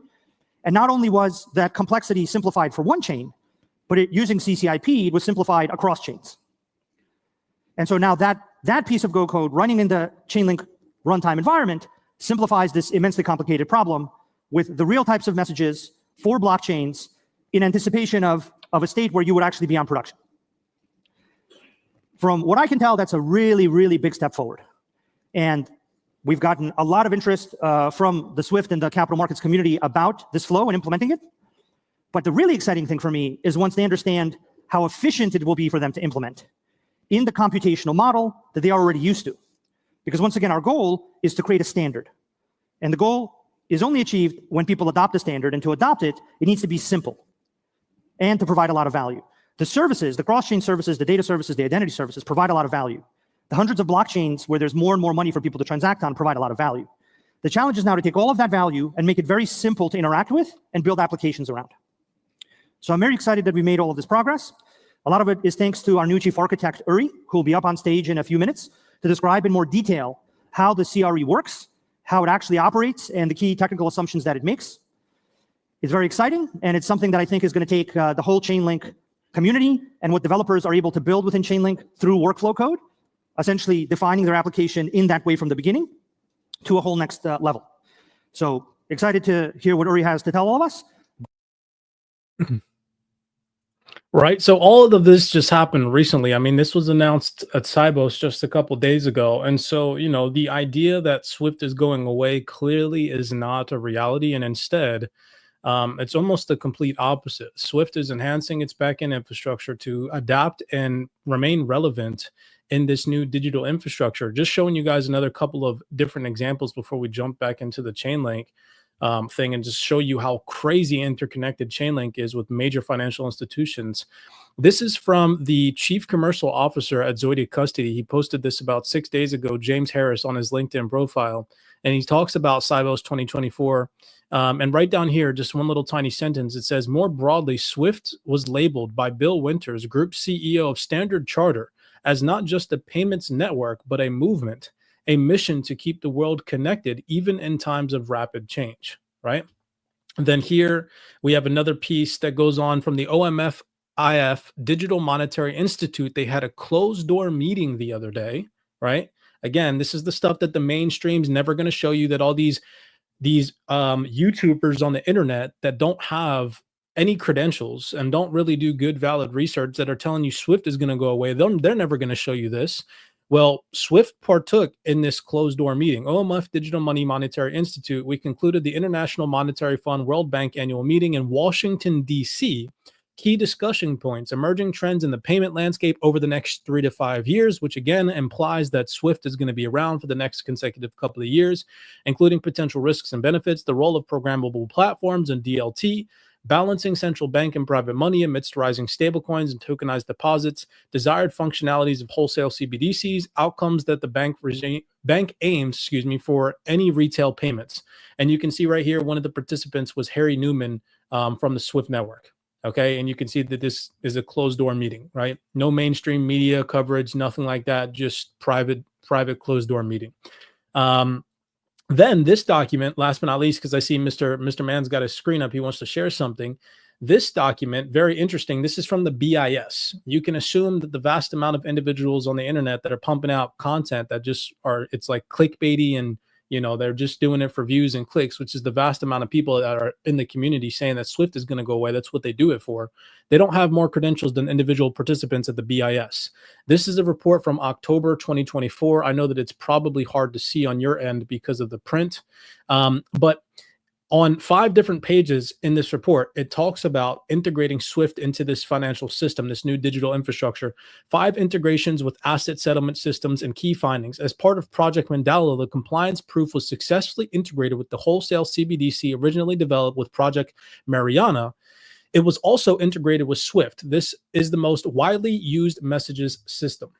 And not only was that complexity simplified for one chain, but using CCIP, it was simplified across chains. And so now that piece of Go code running in the Chainlink runtime environment simplifies this immensely complicated problem with the real types of messages for blockchains in anticipation of a state where you would actually be on production. From what I can tell, that's a really, really big step forward. And we've gotten a lot of interest from the Swift and the capital markets community about this flow and implementing it. But the really exciting thing for me is once they understand how efficient it will be for them to implement in the computational model that they are already used to. Because once again, our goal is to create a standard. And the goal is only achieved when people adopt a standard, and to adopt it, it needs to be simple and to provide a lot of value. The services, the cross-chain services, the data services, the identity services provide a lot of value. The hundreds of blockchains where there's more and more money for people to transact on provide a lot of value. The challenge is now to take all of that value and make it very simple to interact with and build applications around. So I'm very excited that we made all of this progress. A lot of it is thanks to our new chief architect, Uri, who will be up on stage in a few minutes to describe in more detail how the CRE works, how it actually operates, and the key technical assumptions that it makes. It's very exciting, and it's something that I think is going to take the whole Chainlink community and what developers are able to build within Chainlink through workflow code, essentially defining their application in that way from the beginning, to a whole next level. So excited to hear what Uri has to tell all of us. Right. So all of this just happened recently. I mean, this was announced at Sibos just a couple days ago. And so, you know, the idea that Swift is going away clearly is not a reality. And instead, it's almost the complete opposite. Swift is enhancing its backend infrastructure to adapt and remain relevant in this new digital infrastructure. Just showing you guys another couple of different examples before we jump back into the Chainlink thing and just show you how crazy interconnected Chainlink is with major financial institutions. This is from the chief commercial officer at Zoidic Custody. He posted this about 6 days ago, James Harris, on his LinkedIn profile. And he talks about Sibos 2024. And right down here, just one little tiny sentence, it says, more broadly, Swift was labeled by Bill Winters, Group CEO of Standard Charter, as not just a payments network, but a movement, a mission to keep the world connected, even in times of rapid change, right? And then here we have another piece that goes on from the OMFIF Digital Monetary Institute. They had a closed door meeting the other day, right? Again, this is the stuff that the mainstream's never going to show you, that all these YouTubers on the internet that don't have any credentials and don't really do good, valid research that are telling you Swift is going to go away. They're never going to show you this. Well, Swift partook in this closed door meeting. OMF Digital Money Monetary Institute. We concluded the International Monetary Fund World Bank annual meeting in Washington, D.C. Key discussion points, emerging trends in the payment landscape over the next 3 to 5 years, which again implies that Swift is going to be around for the next consecutive couple of years, including potential risks and benefits, the role of programmable platforms and DLT, balancing central bank and private money amidst rising stablecoins and tokenized deposits, desired functionalities of wholesale CBDCs, outcomes that the bank aims, for any retail payments. And you can see right here, one of the participants was Harry Newman from the Swift network. Okay, and you can see that this is a closed door meeting, right? No mainstream media coverage, nothing like that, just private closed door meeting. Then this document, last but not least, because I see Mr. Mann's got his screen up, he wants to share something. This document, very interesting. This is from the BIS. You can assume that the vast amount of individuals on the internet that are pumping out content that just are, it's like clickbaity, and they're just doing it for views and clicks, which is the vast amount of people that are in the community saying that Swift is going to go away. That's what they do it for. They don't have more credentials than individual participants at the BIS. This is a report from October 2024. I know that it's probably hard to see on your end because of the print, but on 5 different pages in this report, it talks about integrating Swift into this financial system, this new digital infrastructure, 5 integrations with asset settlement systems, and key findings. As part of Project Mandala, the compliance proof was successfully integrated with the wholesale CBDC originally developed with Project Mariana. It was also integrated with Swift. This is the most widely used messages system.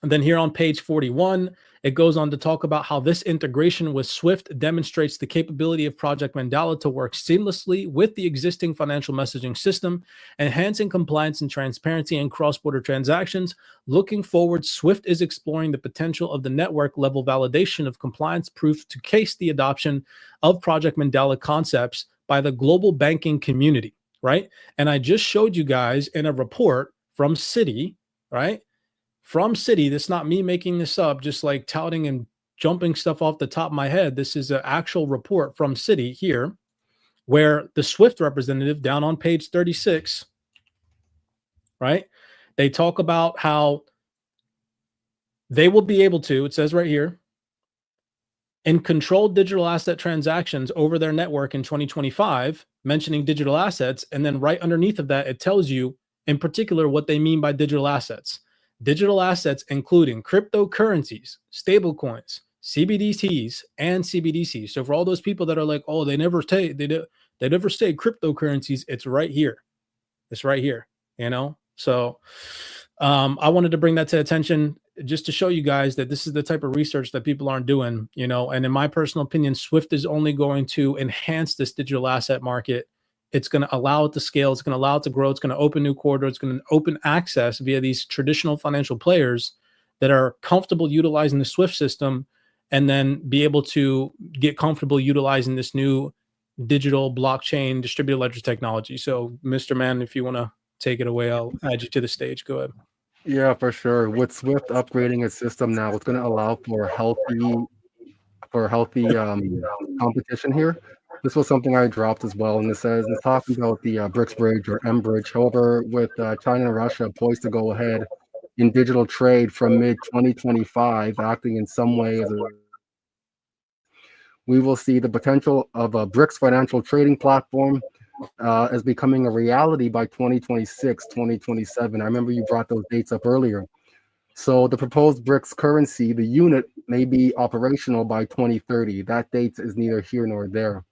And then here on page 41, it goes on to talk about how this integration with Swift demonstrates the capability of Project Mandala to work seamlessly with the existing financial messaging system, enhancing compliance and transparency in cross-border transactions. Looking forward, Swift is exploring the potential of the network-level validation of compliance proof to case the adoption of Project Mandala concepts by the global banking community, right? And I just showed you guys in a report from Citi, right? From Citi, that's not me making this up, just like touting and jumping stuff off the top of my head. This is an actual report from Citi here, where the SWIFT representative down on page 36, right? They talk about how they will be able to, it says right here, in controlled digital asset transactions over their network in 2025, mentioning digital assets. And then right underneath of that, it tells you in particular what they mean by digital assets. Digital assets including cryptocurrencies, stablecoins, CBDCs, and CBDCs. So for all those people that are like, oh, they never say cryptocurrencies, it's right here. It's right here, you know? So I wanted to bring that to attention just to show you guys that this is the type of research that people aren't doing, you know. And in my personal opinion, SWIFT is only going to enhance this digital asset market. It's going to allow it to scale. It's going to allow it to grow. It's going to open new corridors. It's going to open access via these traditional financial players that are comfortable utilizing the SWIFT system, and then be able to get comfortable utilizing this new digital blockchain distributed ledger technology. So, Mr. Mann, if you want to take it away, I'll add you to the stage. Go ahead. Yeah, for sure. With Swift upgrading its system now, it's going to allow for healthy competition here. This was something I dropped as well, and it's talking about the BRICS bridge or M bridge. However, with China and Russia poised to go ahead in digital trade from mid 2025, acting in some way as we will see the potential of a BRICS financial trading platform as becoming a reality by 2026, 2027. I remember you brought those dates up earlier. So the proposed BRICS currency, the unit, may be operational by 2030. That date is neither here nor there.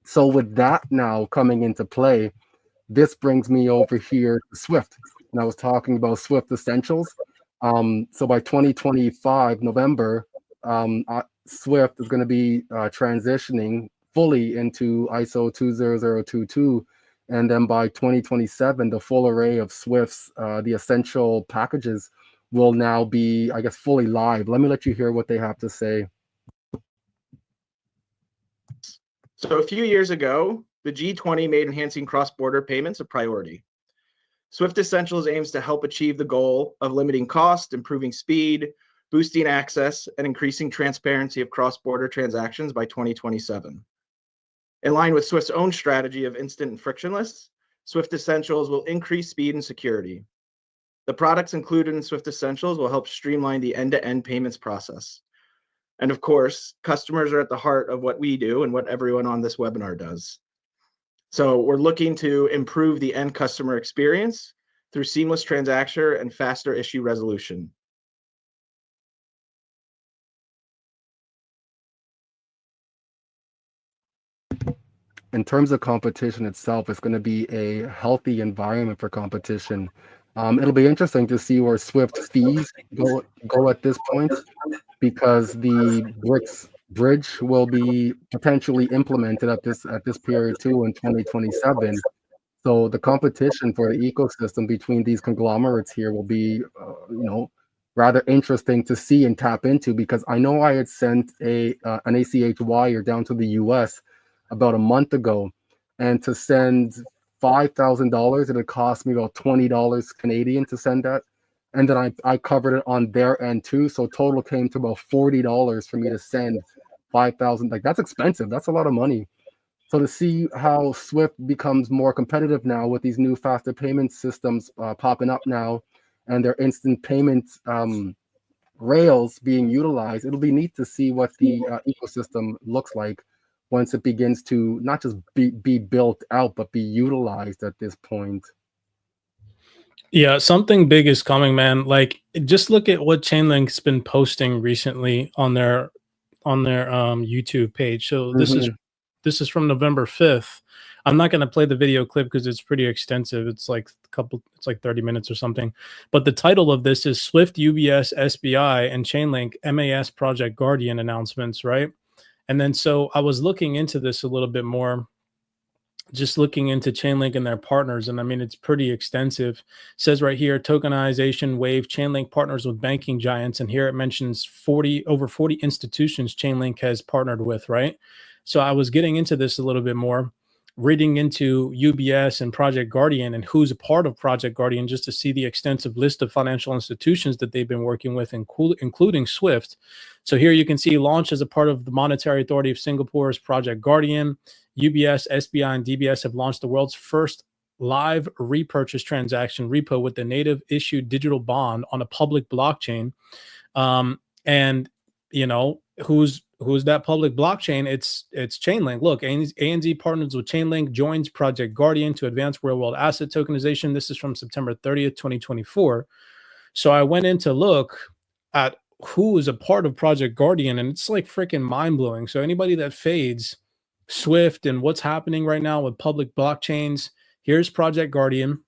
So with that now coming into play, this brings me over here to Swift. And I was talking about Swift Essentials. So by 2025, November, Swift is going to be transitioning fully into ISO 20022, and then by 2027 the full array of Swift's the essential packages will now be, I guess, fully live. Let me let you hear what they have to say. So a few years ago, the G20 made enhancing cross-border payments a priority. Swift Essentials aims to help achieve the goal of limiting cost, improving speed, boosting access, and increasing transparency of cross-border transactions by 2027. In line with Swift's own strategy of instant and frictionless, Swift Essentials will increase speed and security. The products included in Swift Essentials will help streamline the end-to-end payments process. And of course, customers are at the heart of what we do and what everyone on this webinar does. So we're looking to improve the end customer experience through seamless transaction and faster issue resolution. In terms of competition itself, it's going to be a healthy environment for competition. It'll be interesting to see where Swift fees go at this point, because the BRICS bridge will be potentially implemented at this period too in 2027. So the competition for the ecosystem between these conglomerates here will be, rather interesting to see and tap into, because I know I had sent an ACH wire down to the US about a month ago, and to send $5,000, it would cost me about $20 Canadian to send that. And then I covered it on their end too. So total came to about $40 for me to send 5,000. Like, that's expensive. That's a lot of money. So to see how Swift becomes more competitive now with these new faster payment systems popping up now, and their instant payment rails being utilized, it'll be neat to see what the ecosystem looks like once it begins to not just be built out, but be utilized at this point. Yeah, something big is coming, man. Like, just look at what Chainlink's been posting recently on their YouTube page. So this is from November 5th. I'm not going to play the video clip because it's pretty extensive. It's like 30 minutes or something. But the title of this is Swift, UBS, SBI, and Chainlink MAS Project Guardian announcements, right? And then so I was looking into this a little bit more, just looking into Chainlink and their partners. And I mean, it's pretty extensive. It says right here, tokenization wave, Chainlink partners with banking giants. And here it mentions over 40 institutions Chainlink has partnered with, right? So I was getting into this a little bit more, reading into UBS and Project Guardian and who's a part of Project Guardian, just to see the extensive list of financial institutions that they've been working with, including Swift. So here you can see launched as a part of the Monetary Authority of Singapore's Project Guardian. UBS, SBI, and DBS have launched the world's first live repurchase transaction repo with the native issued digital bond on a public blockchain. And you know, who's that public blockchain? It's Chainlink. Look, ANZ partners with Chainlink, joins Project Guardian to advance real world asset tokenization. This is from September 30th, 2024. So I went in to look at who is a part of Project Guardian, and it's like freaking mind blowing. So anybody that fades Swift and what's happening right now with public blockchains, here's Project Guardian.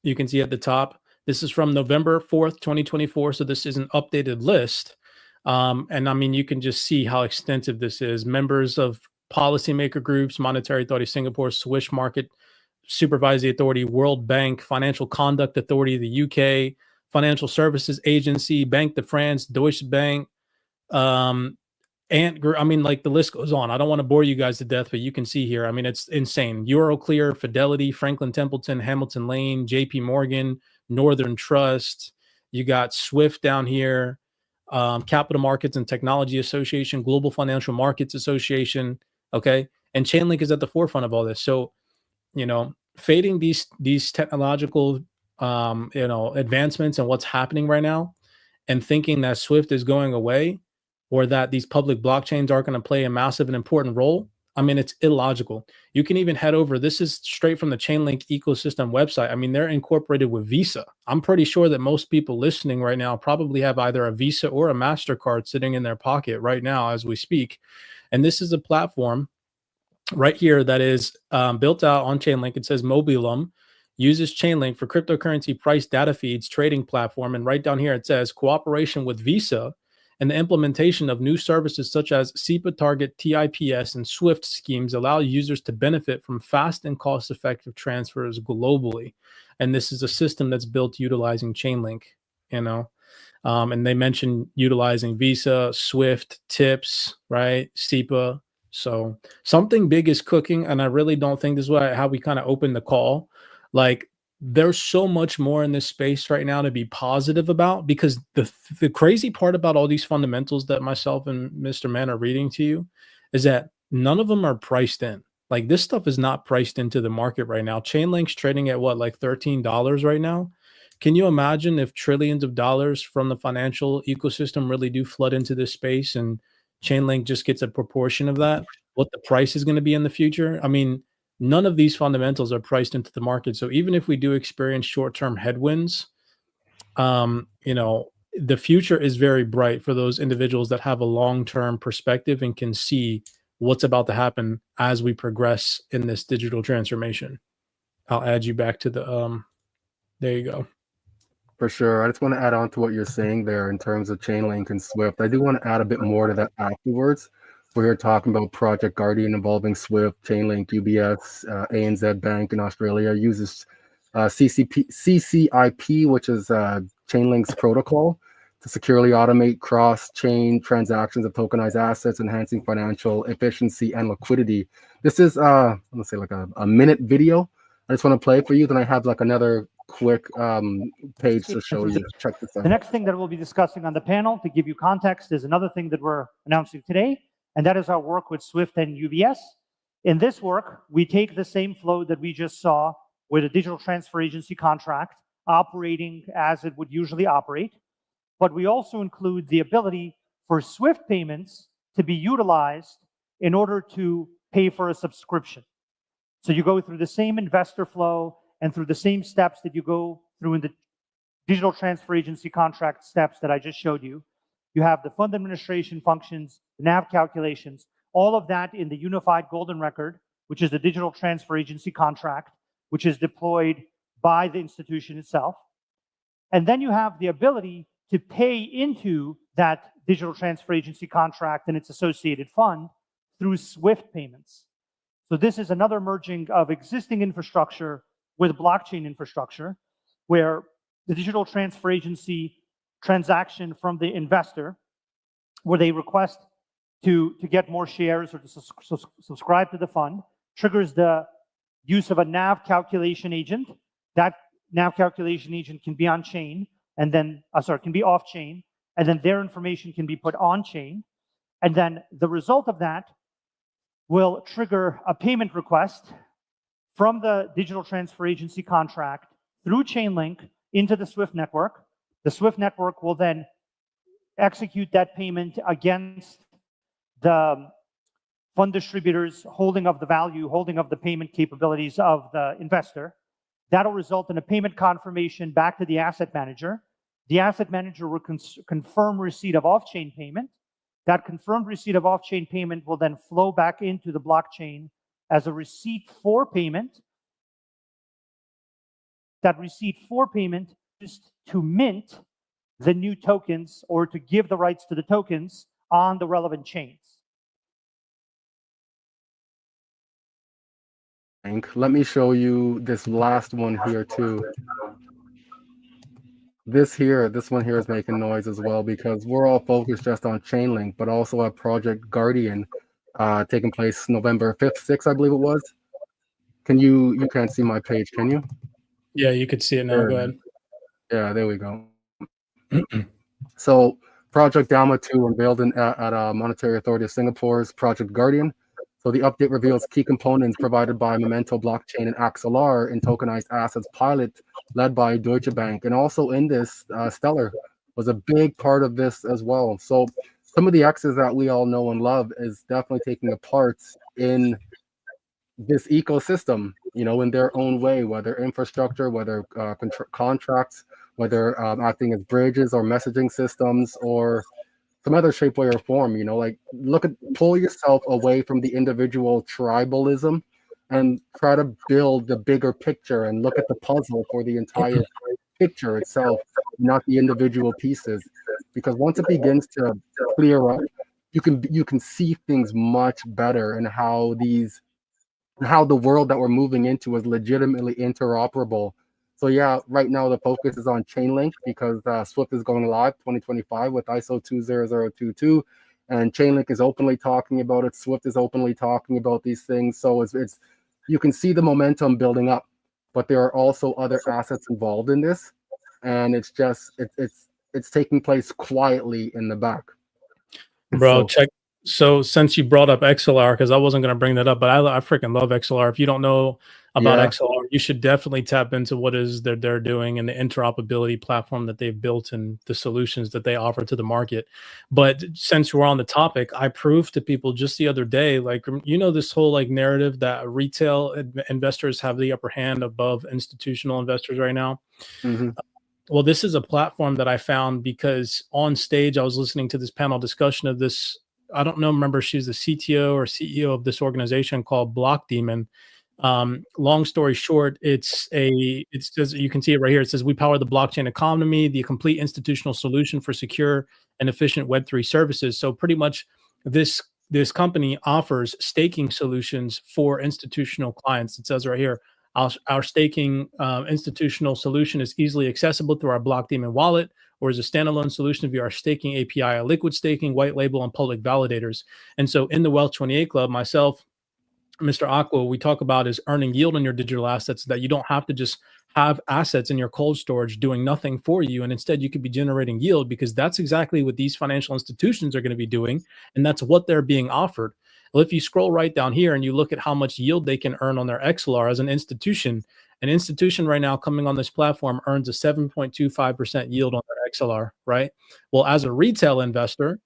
You can see at the top. This is from November 4th, 2024. So this is an updated list. And I mean, you can just see how extensive this is. Members of policymaker groups, Monetary Authority of Singapore, Swiss Market Supervisory Authority, World Bank, Financial Conduct Authority of the UK, Financial Services Agency, Banque de France, Deutsche Bank, and I mean, like the list goes on. I don't want to bore you guys to death, but you can see here. I mean, it's insane. Euroclear, Fidelity, Franklin Templeton, Hamilton Lane, JP Morgan, Northern Trust. You got Swift down here, Capital Markets and Technology Association, Global Financial Markets Association. Okay. And Chainlink is at the forefront of all this. So, you know, fading these technological, advancements and what's happening right now and thinking that Swift is going away or that these public blockchains are going to play a massive and important role, I mean, it's illogical. You can even head over. This is straight from the Chainlink ecosystem website. I mean, they're incorporated with Visa. I'm pretty sure that most people listening right now probably have either a Visa or a MasterCard sitting in their pocket right now as we speak. And this is a platform right here that is built out on Chainlink. It says Mobilum uses Chainlink for cryptocurrency price data feeds trading platform. And right down here, it says cooperation with Visa and the implementation of new services such as SEPA Target, TIPS, and SWIFT schemes allow users to benefit from fast and cost-effective transfers globally. And this is a system that's built utilizing Chainlink, and they mentioned utilizing Visa, SWIFT, TIPS, right? SEPA. So something big is cooking, and I really don't think this is how we kind of open the call. Like, there's so much more in this space right now to be positive about, because the crazy part about all these fundamentals that myself and Mr. Mann are reading to you is that none of them are priced in. Like, this stuff is not priced into the market right now. Chainlink's trading at what, like $13 right now? Can you imagine if trillions of dollars from the financial ecosystem really do flood into this space and Chainlink just gets a proportion of that, what the price is going to be in the future? I mean, none of these fundamentals are priced into the market. So even if we do experience short-term headwinds, the future is very bright for those individuals that have a long-term perspective and can see what's about to happen as we progress in this digital transformation. I'll add you back to the, there you go. For sure. I just want to add on to what you're saying there in terms of Chainlink and Swift. I do want to add a bit more to that afterwards. We're here talking about Project Guardian involving Swift, Chainlink, UBS, ANZ Bank in Australia uses CCIP, which is Chainlink's protocol, to securely automate cross-chain transactions of tokenized assets, enhancing financial efficiency and liquidity. This is, let's say, like a minute video. I just want to play it for you. Then I have like another quick page to show you. Check this out. The next thing that we'll be discussing on the panel, to give you context, is another thing that we're announcing today, and that is our work with Swift and UBS. In this work, we take the same flow that we just saw with a digital transfer agency contract operating as it would usually operate, but we also include the ability for Swift payments to be utilized in order to pay for a subscription. So you go through the same investor flow and through the same steps that you go through in the digital transfer agency contract steps that I just showed you. You have the fund administration functions, the NAV calculations, all of that in the unified golden record, which is the digital transfer agency contract, which is deployed by the institution itself. And then you have the ability to pay into that digital transfer agency contract and its associated fund through SWIFT payments. So this is another merging of existing infrastructure with blockchain infrastructure, where the digital transfer agency transaction from the investor, where they request to get more shares or to subscribe to the fund, triggers the use of a NAV calculation agent. That NAV calculation agent can be on chain and then, can be off chain, and then their information can be put on chain. And then the result of that will trigger a payment request from the digital transfer agency contract through Chainlink into the SWIFT network. The SWIFT network will then execute that payment against the fund distributors holding of the value, holding of the payment capabilities of the investor. That'll result in a payment confirmation back to the asset manager. The asset manager will confirm receipt of off-chain payment. That confirmed receipt of off-chain payment will then flow back into the blockchain as a receipt for payment. That receipt for payment is to mint the new tokens or to give the rights to the tokens on the relevant chains. Let me show you this last one here too. This one here is making noise as well because we're all focused just on Chainlink, but also at Project Guardian, taking place November 5th, 6th, I believe it was. You can't see my page, can you? Yeah, you could see it now. Go ahead. Yeah, there we go. So Project Dama 2 unveiled at Monetary Authority of Singapore's Project Guardian. So the update reveals key components provided by Memento Blockchain and XLR in tokenized assets pilot led by Deutsche Bank. And also in this, Stellar was a big part of this as well. So some of the X's that we all know and love is definitely taking a part in this ecosystem, in their own way, whether infrastructure, whether contracts, whether acting as bridges or messaging systems or some other shape, way, or form. Like pull yourself away from the individual tribalism and try to build the bigger picture and look at the puzzle for the entire picture itself, not the individual pieces. Because once it begins to clear up, you can see things much better and how the world that we're moving into is legitimately interoperable. So yeah, right now the focus is on Chainlink because Swift is going live 2025 with ISO 20022, and Chainlink is openly talking about it. Swift is openly talking about these things. So it's you can see the momentum building up, but there are also other assets involved in this, and it's taking place quietly in the back. Bro, check. So since you brought up XLR, because I wasn't going to bring that up, but I freaking love XLR. If you don't know about XLR, you should definitely tap into what is they're doing and the interoperability platform that they've built and the solutions that they offer to the market. But since we're on the topic, I proved to people just the other day, like, this whole like narrative that retail investors have the upper hand above institutional investors right now. Mm-hmm. Well, this is a platform that I found because on stage, I was listening to this panel discussion of this. I don't know, remember she's the CTO or CEO of this organization called Block Demon. Long story short, it says, you can see it right here. It says, we power the blockchain economy, the complete institutional solution for secure and efficient Web3 services. So pretty much this company offers staking solutions for institutional clients. It says right here, our staking institutional solution is easily accessible through our Block Demon wallet or as a standalone solution via our staking API, liquid staking, white label, and public validators. And so in the Wealth 28 Club, myself, Mr. Aqua, we talk about is earning yield on your digital assets, that you don't have to just have assets in your cold storage doing nothing for you. And instead you could be generating yield, because that's exactly what these financial institutions are going to be doing. And that's what they're being offered. Well, if you scroll right down here and you look at how much yield they can earn on their XLR as an institution right now coming on this platform earns a 7.25% yield on their XLR, right? Well, as a retail investor,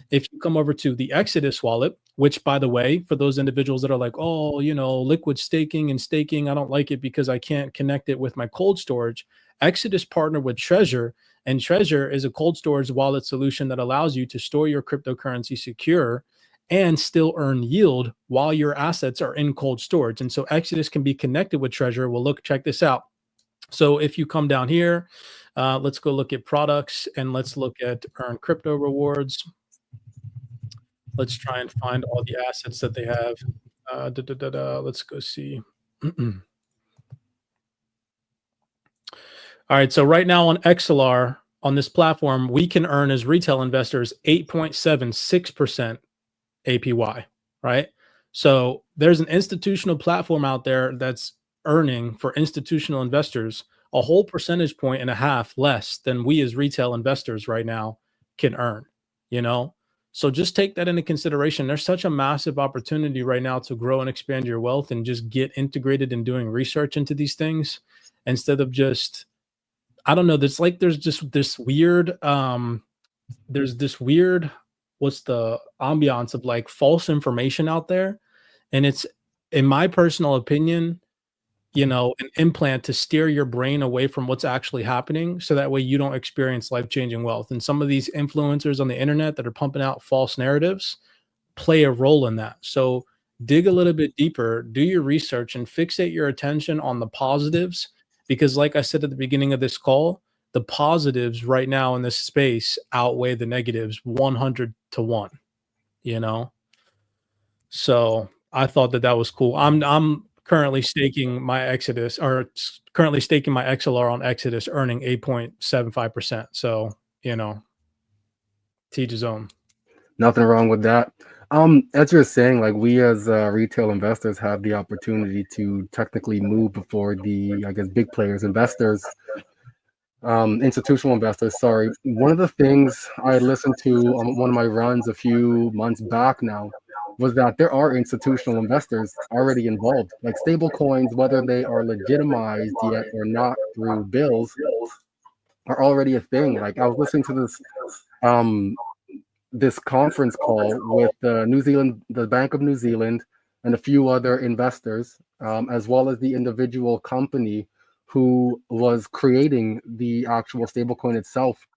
if you come over to the Exodus wallet, which, by the way, for those individuals that are like, oh, liquid staking, I don't like it because I can't connect it with my cold storage. Exodus partnered with Treasure, and Treasure is a cold storage wallet solution that allows you to store your cryptocurrency secure and still earn yield while your assets are in cold storage. And so Exodus can be connected with Treasure. Well, check this out. So if you come down here, let's go look at products and let's look at earn crypto rewards. Let's try and find all the assets that they have. Let's go see. All right. So right now on XLR, on this platform, we can earn as retail investors 8.76% APY, right? So there's an institutional platform out there that's earning for institutional investors a whole percentage point and a half less than we as retail investors right now can earn, you know? So just take that into consideration. There's such a massive opportunity right now to grow and expand your wealth and just get integrated in doing research into these things instead of just, I don't know, there's just there's this weird, what's the ambiance of like false information out there. And it's, in my personal opinion, you know, an implant to steer your brain away from what's actually happening so that way you don't experience life-changing wealth. And some of these influencers on the internet that are pumping out false narratives play a role in that. So dig a little bit deeper, do your research, and fixate your attention on the positives. Because, like I said at the beginning of this call, the positives right now in this space outweigh the negatives 100 to 1, you know? So I thought that that was cool. I'm currently staking my Exodus, or currently staking my XLR on Exodus, earning 8.75%. So, you know, teach his own. Nothing wrong with that. As you're saying, like we as retail investors have the opportunity to technically move before the, I guess, big players, investors, institutional investors. Sorry. One of the things I listened to on one of my runs a few months back now was that there are institutional investors already involved, like stable coins, whether they are legitimized yet or not through bills, are already a thing. Like I was listening to um, this conference call with the Bank of New Zealand, and a few other investors, as well as the individual company who was creating the actual stablecoin itself,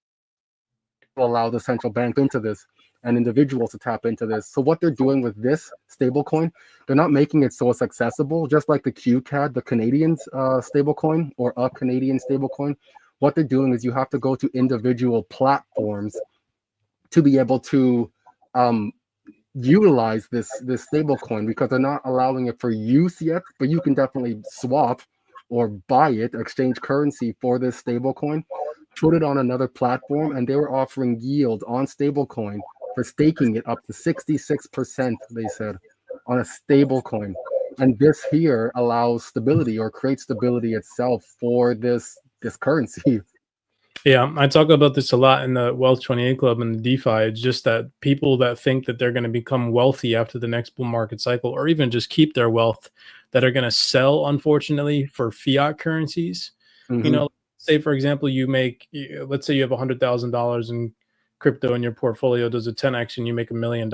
to allow the central bank into this and individuals to tap into this. So what they're doing with this stablecoin, they're not making it so it's accessible, just like the QCAD, the Canadians stablecoin, or a Canadian stablecoin. What they're doing is you have to go to individual platforms to be able to utilize this stable coin, because they're not allowing it for use yet, but you can definitely swap or buy it, exchange currency for this stable coin, put it on another platform, and they were offering yield on stable coin for staking it up to 66%, they said, on a stable coin. And this here allows stability, or creates stability itself for this currency. Yeah, I talk about this a lot in the Wealth 28 Club and the DeFi. It's just that people that think that they're going to become wealthy after the next bull market cycle, or even just keep their wealth, that are going to sell, unfortunately, for fiat currencies. Mm-hmm. You know, say, for example, let's say you have $100,000 in crypto and your portfolio does a 10x and you make $1 million.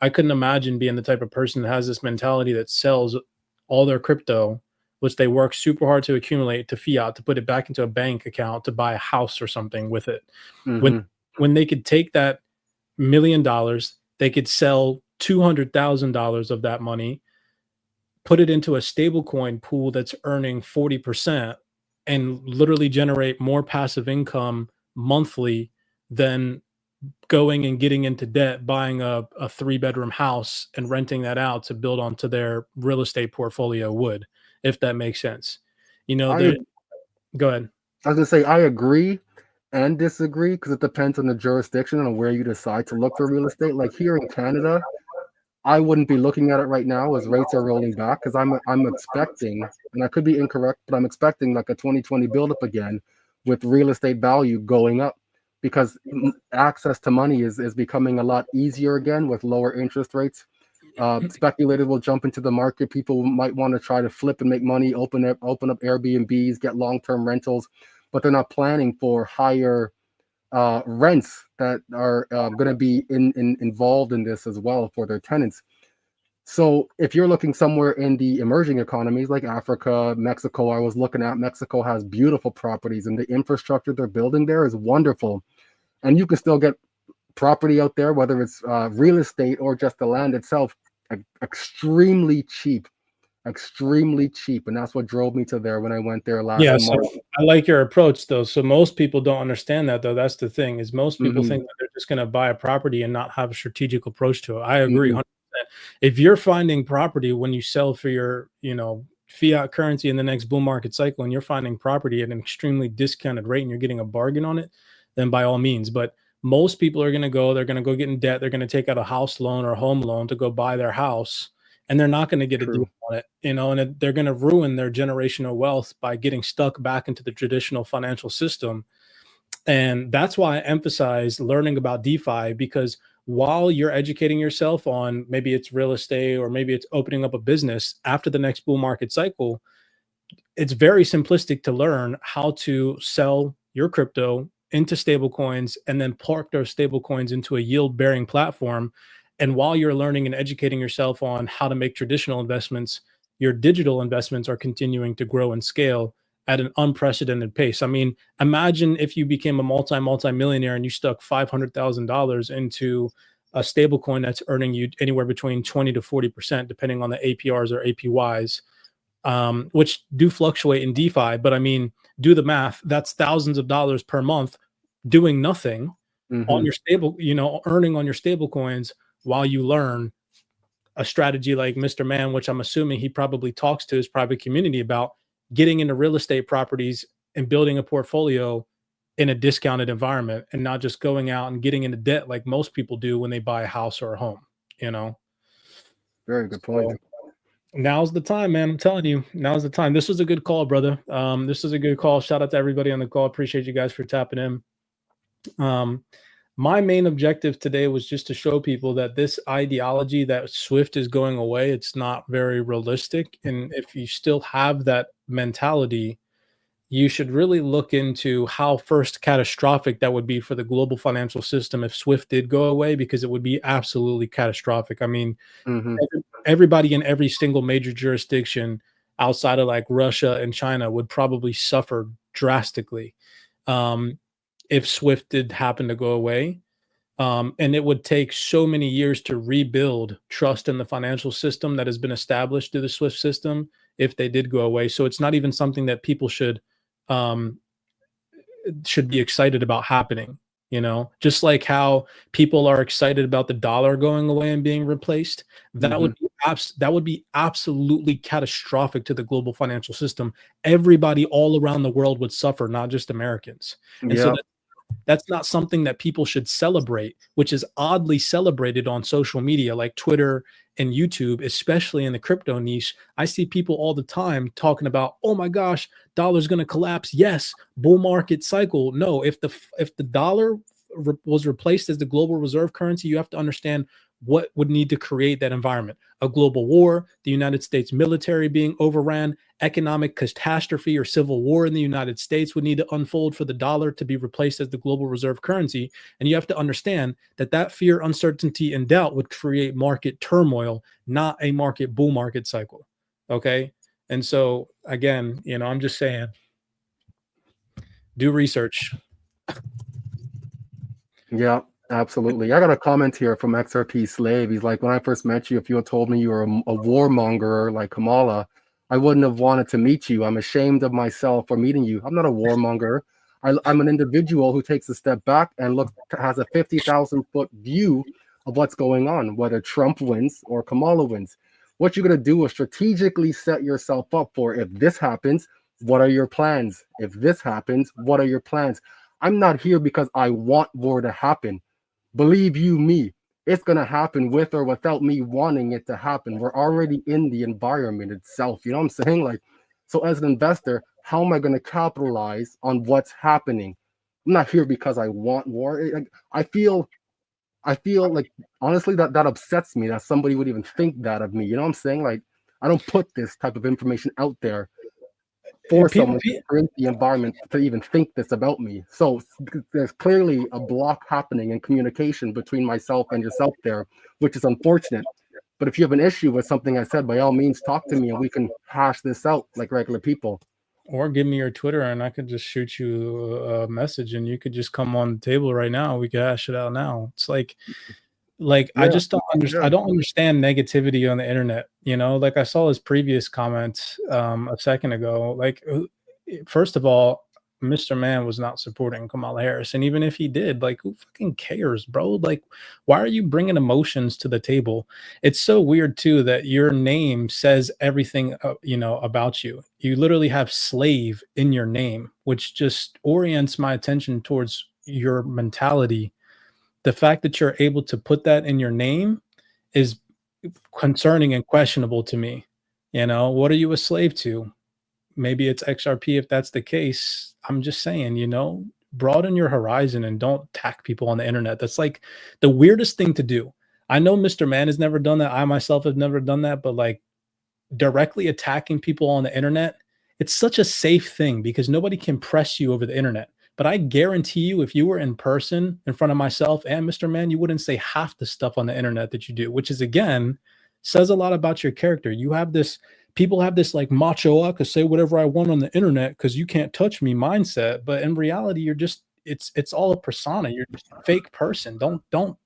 I couldn't imagine being the type of person that has this mentality that sells all their crypto, which they work super hard to accumulate, to fiat, to put it back into a bank account, to buy a house or something with it. Mm-hmm. When they could take that $1 million, they could sell $200,000 of that money, put it into a stable coin pool that's earning 40%, and literally generate more passive income monthly than going and getting into debt, buying a 3-bedroom house and renting that out to build onto their real estate portfolio would, if that makes sense. You know, go ahead. I was gonna say I agree and disagree, because it depends on the jurisdiction and where you decide to look for real estate. Like here in Canada, I wouldn't be looking at it right now as rates are rolling back, because I'm expecting, and I could be incorrect, but I'm expecting like a 2020 buildup again, with real estate value going up, because access to money is becoming a lot easier again with lower interest rates. Speculators will jump into the market. People might want to try to flip and make money, open up Airbnbs, get long-term rentals, but they're not planning for higher rents that are going to be involved in this as well for their tenants. So if you're looking somewhere in the emerging economies like Africa, Mexico, I was looking at Mexico has beautiful properties, and the infrastructure they're building there is wonderful. And you can still get property out there, whether it's real estate or just the land itself, extremely cheap. And that's what drove me to there when I went there last Yeah, month. so I like your approach though. So most people don't understand that though. That's the thing, is most people think that they're just going to buy a property and not have a strategic approach to it. I agree 100%. If you're finding property when you sell for your, fiat currency in the next bull market cycle, and you're finding property at an extremely discounted rate and you're getting a bargain on it, then by all means. But most people are going to go, they're going to go get in debt. They're going to take out a house loan or a home loan to go buy their house, and they're not going to get a deal on it, and they're going to ruin their generational wealth by getting stuck back into the traditional financial system. And that's why I emphasize learning about DeFi, because while you're educating yourself on maybe it's real estate or maybe it's opening up a business after the next bull market cycle, it's very simplistic to learn how to sell your crypto into stable coins and then park those stable coins into a yield bearing platform. And while you're learning and educating yourself on how to make traditional investments, your digital investments are continuing to grow and scale at an unprecedented pace. I mean, imagine if you became a multi-millionaire and you stuck $500,000 into a stable coin that's earning you anywhere between 20 to 40%, depending on the APRs or APYs, which do fluctuate in DeFi. But I mean, do the math. That's thousands of dollars per month doing nothing on your stable, earning on your stable coins while you learn a strategy like Mr. Man, which I'm assuming he probably talks to his private community about, getting into real estate properties and building a portfolio in a discounted environment and not just going out and getting into debt like most people do when they buy a house or a home, Very good point. So, now's the time, man. I'm telling you, now's the time. This was a good call, brother. This was a good call. Shout out to everybody on the call. Appreciate you guys for tapping in. My main objective today was just to show people that this ideology that Swift is going away, it's not very realistic. And if you still have that mentality, you should really look into how first catastrophic that would be for the global financial system if Swift did go away, because it would be absolutely catastrophic. I mean, everybody in every single major jurisdiction outside of like Russia and China would probably suffer drastically if Swift did happen to go away. And it would take so many years to rebuild trust in the financial system that has been established through the Swift system if they did go away. So it's not even something that people should be excited about happening. Just like how people are excited about the dollar going away and being replaced, that would be absolutely catastrophic to the global financial system. Everybody all around the world would suffer, not just Americans. And so that's not something that people should celebrate, which is oddly celebrated on social media like Twitter and YouTube, especially in the crypto niche. I see people all the time talking about, oh my gosh, dollar's going to collapse. Yes, bull market cycle. No, if the dollar was replaced as the global reserve currency, you have to understand what would need to create that environment. A global war, the United States military being overran, economic catastrophe or civil war in the United States would need to unfold for the dollar to be replaced as the global reserve currency. And you have to understand that fear, uncertainty, and doubt would create market turmoil, not a market bull market cycle. Okay. And so again, I'm just saying, do research. Yeah, absolutely. I got a comment here from XRP Slave. He's like, when I first met you, if you had told me you were a warmonger like Kamala, I wouldn't have wanted to meet you. I'm ashamed of myself for meeting you. I'm not a warmonger. I'm an individual who takes a step back and has a 50,000-foot view of what's going on, whether Trump wins or Kamala wins. What you're going to do is strategically set yourself up for, if this happens, what are your plans? If this happens, what are your plans? I'm not here because I want war to happen. Believe you me, it's going to happen with or without me wanting it to happen. We're already in the environment itself. You know what I'm saying? Like, so as an investor, how am I going to capitalize on what's happening? I'm not here because I want war. I feel like, honestly, that upsets me that somebody would even think that of me. You know what I'm saying? Like, I don't put this type of information out there for someone to create the environment to even think this about me. So there's clearly a block happening in communication between myself and yourself there, which is unfortunate. But if you have an issue with something I said, by all means, talk to me and we can hash this out like regular people. Or give me your Twitter and I could just shoot you a message and you could just come on the table right now. We could hash it out now. It's like I just don't understand. I don't understand negativity on the internet. Like I saw his previous comment a second ago. Like, first of all, Mr. Man was not supporting Kamala Harris, and even if he did, like, who fucking cares, bro? Like, why are you bringing emotions to the table? It's so weird too that your name says everything about you. You literally have slave in your name, which just orients my attention towards your mentality. The fact that you're able to put that in your name is concerning and questionable to me. What are you a slave to? Maybe it's XRP if that's the case. I'm just saying, broaden your horizon and don't attack people on the internet. That's like the weirdest thing to do. I know Mr. Man has never done that. I myself have never done that, but like directly attacking people on the internet, it's such a safe thing because nobody can press you over the internet. But I guarantee you, if you were in person in front of myself and Mr. Man, you wouldn't say half the stuff on the internet that you do, which is again says a lot about your character. You have this, people have this like macho, I could say whatever I want on the internet because you can't touch me mindset. But in reality, you're just, it's all a persona. You're just a fake person. Don't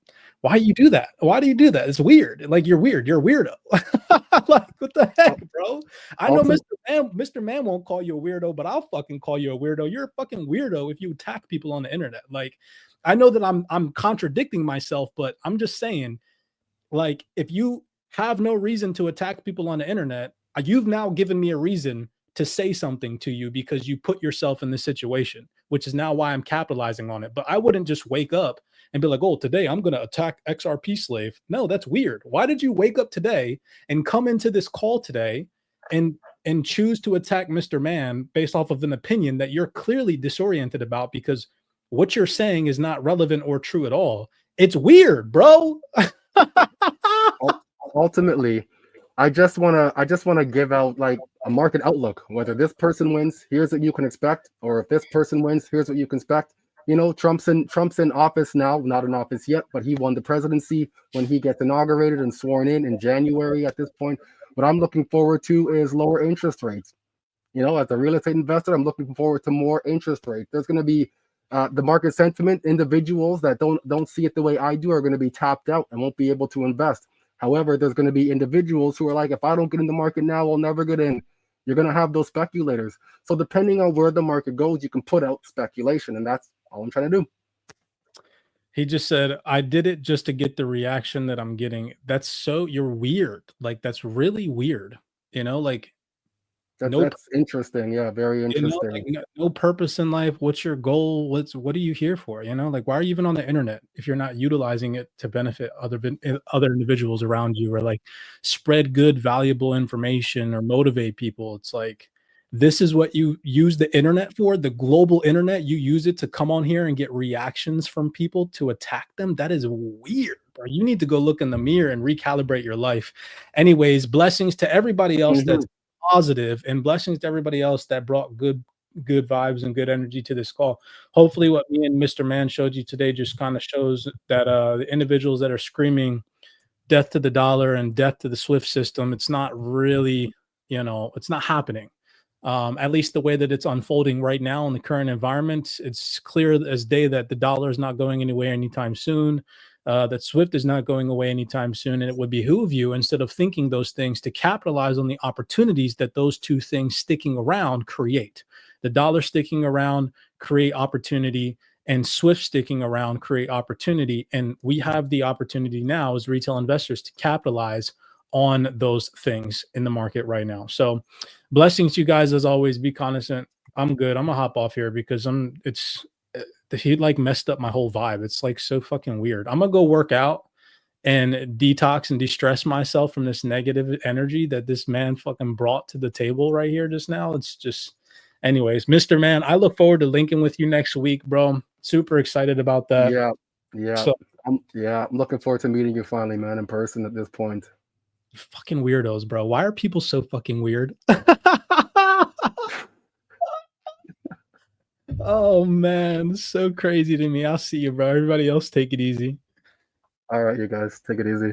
why you do that? Why do you do that? It's weird. Like you're weird. You're a weirdo. Like what the heck, bro? I know Mr. Man won't call you a weirdo, but I'll fucking call you a weirdo. You're a fucking weirdo if you attack people on the internet. Like I know that I'm contradicting myself, but I'm just saying, like, if you have no reason to attack people on the internet, you've now given me a reason to say something to you because you put yourself in this situation, which is now why I'm capitalizing on it. But I wouldn't just wake up and be like, oh, today I'm going to attack XRP slave. No, that's weird. Why did you wake up today and come into this call today and choose to attack Mr. Man based off of an opinion that you're clearly disoriented about because what you're saying is not relevant or true at all? It's weird, bro. Ultimately, I just wanna give out like a market outlook. Whether this person wins, here's what you can expect, or if this person wins, here's what you can expect. You know, Trump's in office now, not in office yet, but he won the presidency when he gets inaugurated and sworn in January at this point. What I'm looking forward to is lower interest rates. You know, as a real estate investor, I'm looking forward to more interest rates. There's going to be the market sentiment. Individuals that don't see it the way I do are going to be tapped out and won't be able to invest. However, there's going to be individuals who are like, if I don't get in the market now, I'll never get in. You're going to have those speculators. So depending on where the market goes, you can put out speculation, and that's all I'm trying to do. He just said, I did it just to get the reaction that I'm getting. That's so, you're weird. Like, that's really weird. You know, like, That's interesting. Yeah, very interesting. like no purpose in life. What's your goal? What are you here for? You know, like why are you even on the internet if you're not utilizing it to benefit other individuals around you or like spread good, valuable information or motivate people? It's like this is what you use the internet for, the global internet. You use it to come on here and get reactions from people to attack them. That is weird, bro. You need to go look in the mirror and recalibrate your life. Anyways, blessings to everybody else that's positive, and blessings to everybody else that brought good vibes and good energy to this call. Hopefully what me and Mr. Man showed you today just kind of shows that the individuals that are screaming death to the dollar and death to the SWIFT system, it's not really, you know, it's not happening. At least the way that it's unfolding right now in the current environment, it's clear as day that the dollar is not going anywhere anytime soon. That SWIFT is not going away anytime soon. And it would behoove you, instead of thinking those things, to capitalize on the opportunities that those two things sticking around create. The dollar sticking around create opportunity, and SWIFT sticking around create opportunity. And we have the opportunity now as retail investors to capitalize on those things in the market right now. So blessings to you guys as always. Be cognizant. I'm good. I'm gonna hop off here because he like messed up my whole vibe. It's like so fucking weird. I'm gonna go work out and detox and de-stress myself from this negative energy that this man fucking brought to the table right here just now. It's just, anyways, Mr. Man, I look forward to linking with you next week, bro. Super excited about that. Yeah. So, I'm looking forward to meeting you finally, man, in person at this point. fucking weirdos, bro. Why are people so fucking weird? Oh man, so crazy to me. I'll see you, bro. Everybody else take it easy. All right, you guys, take it easy.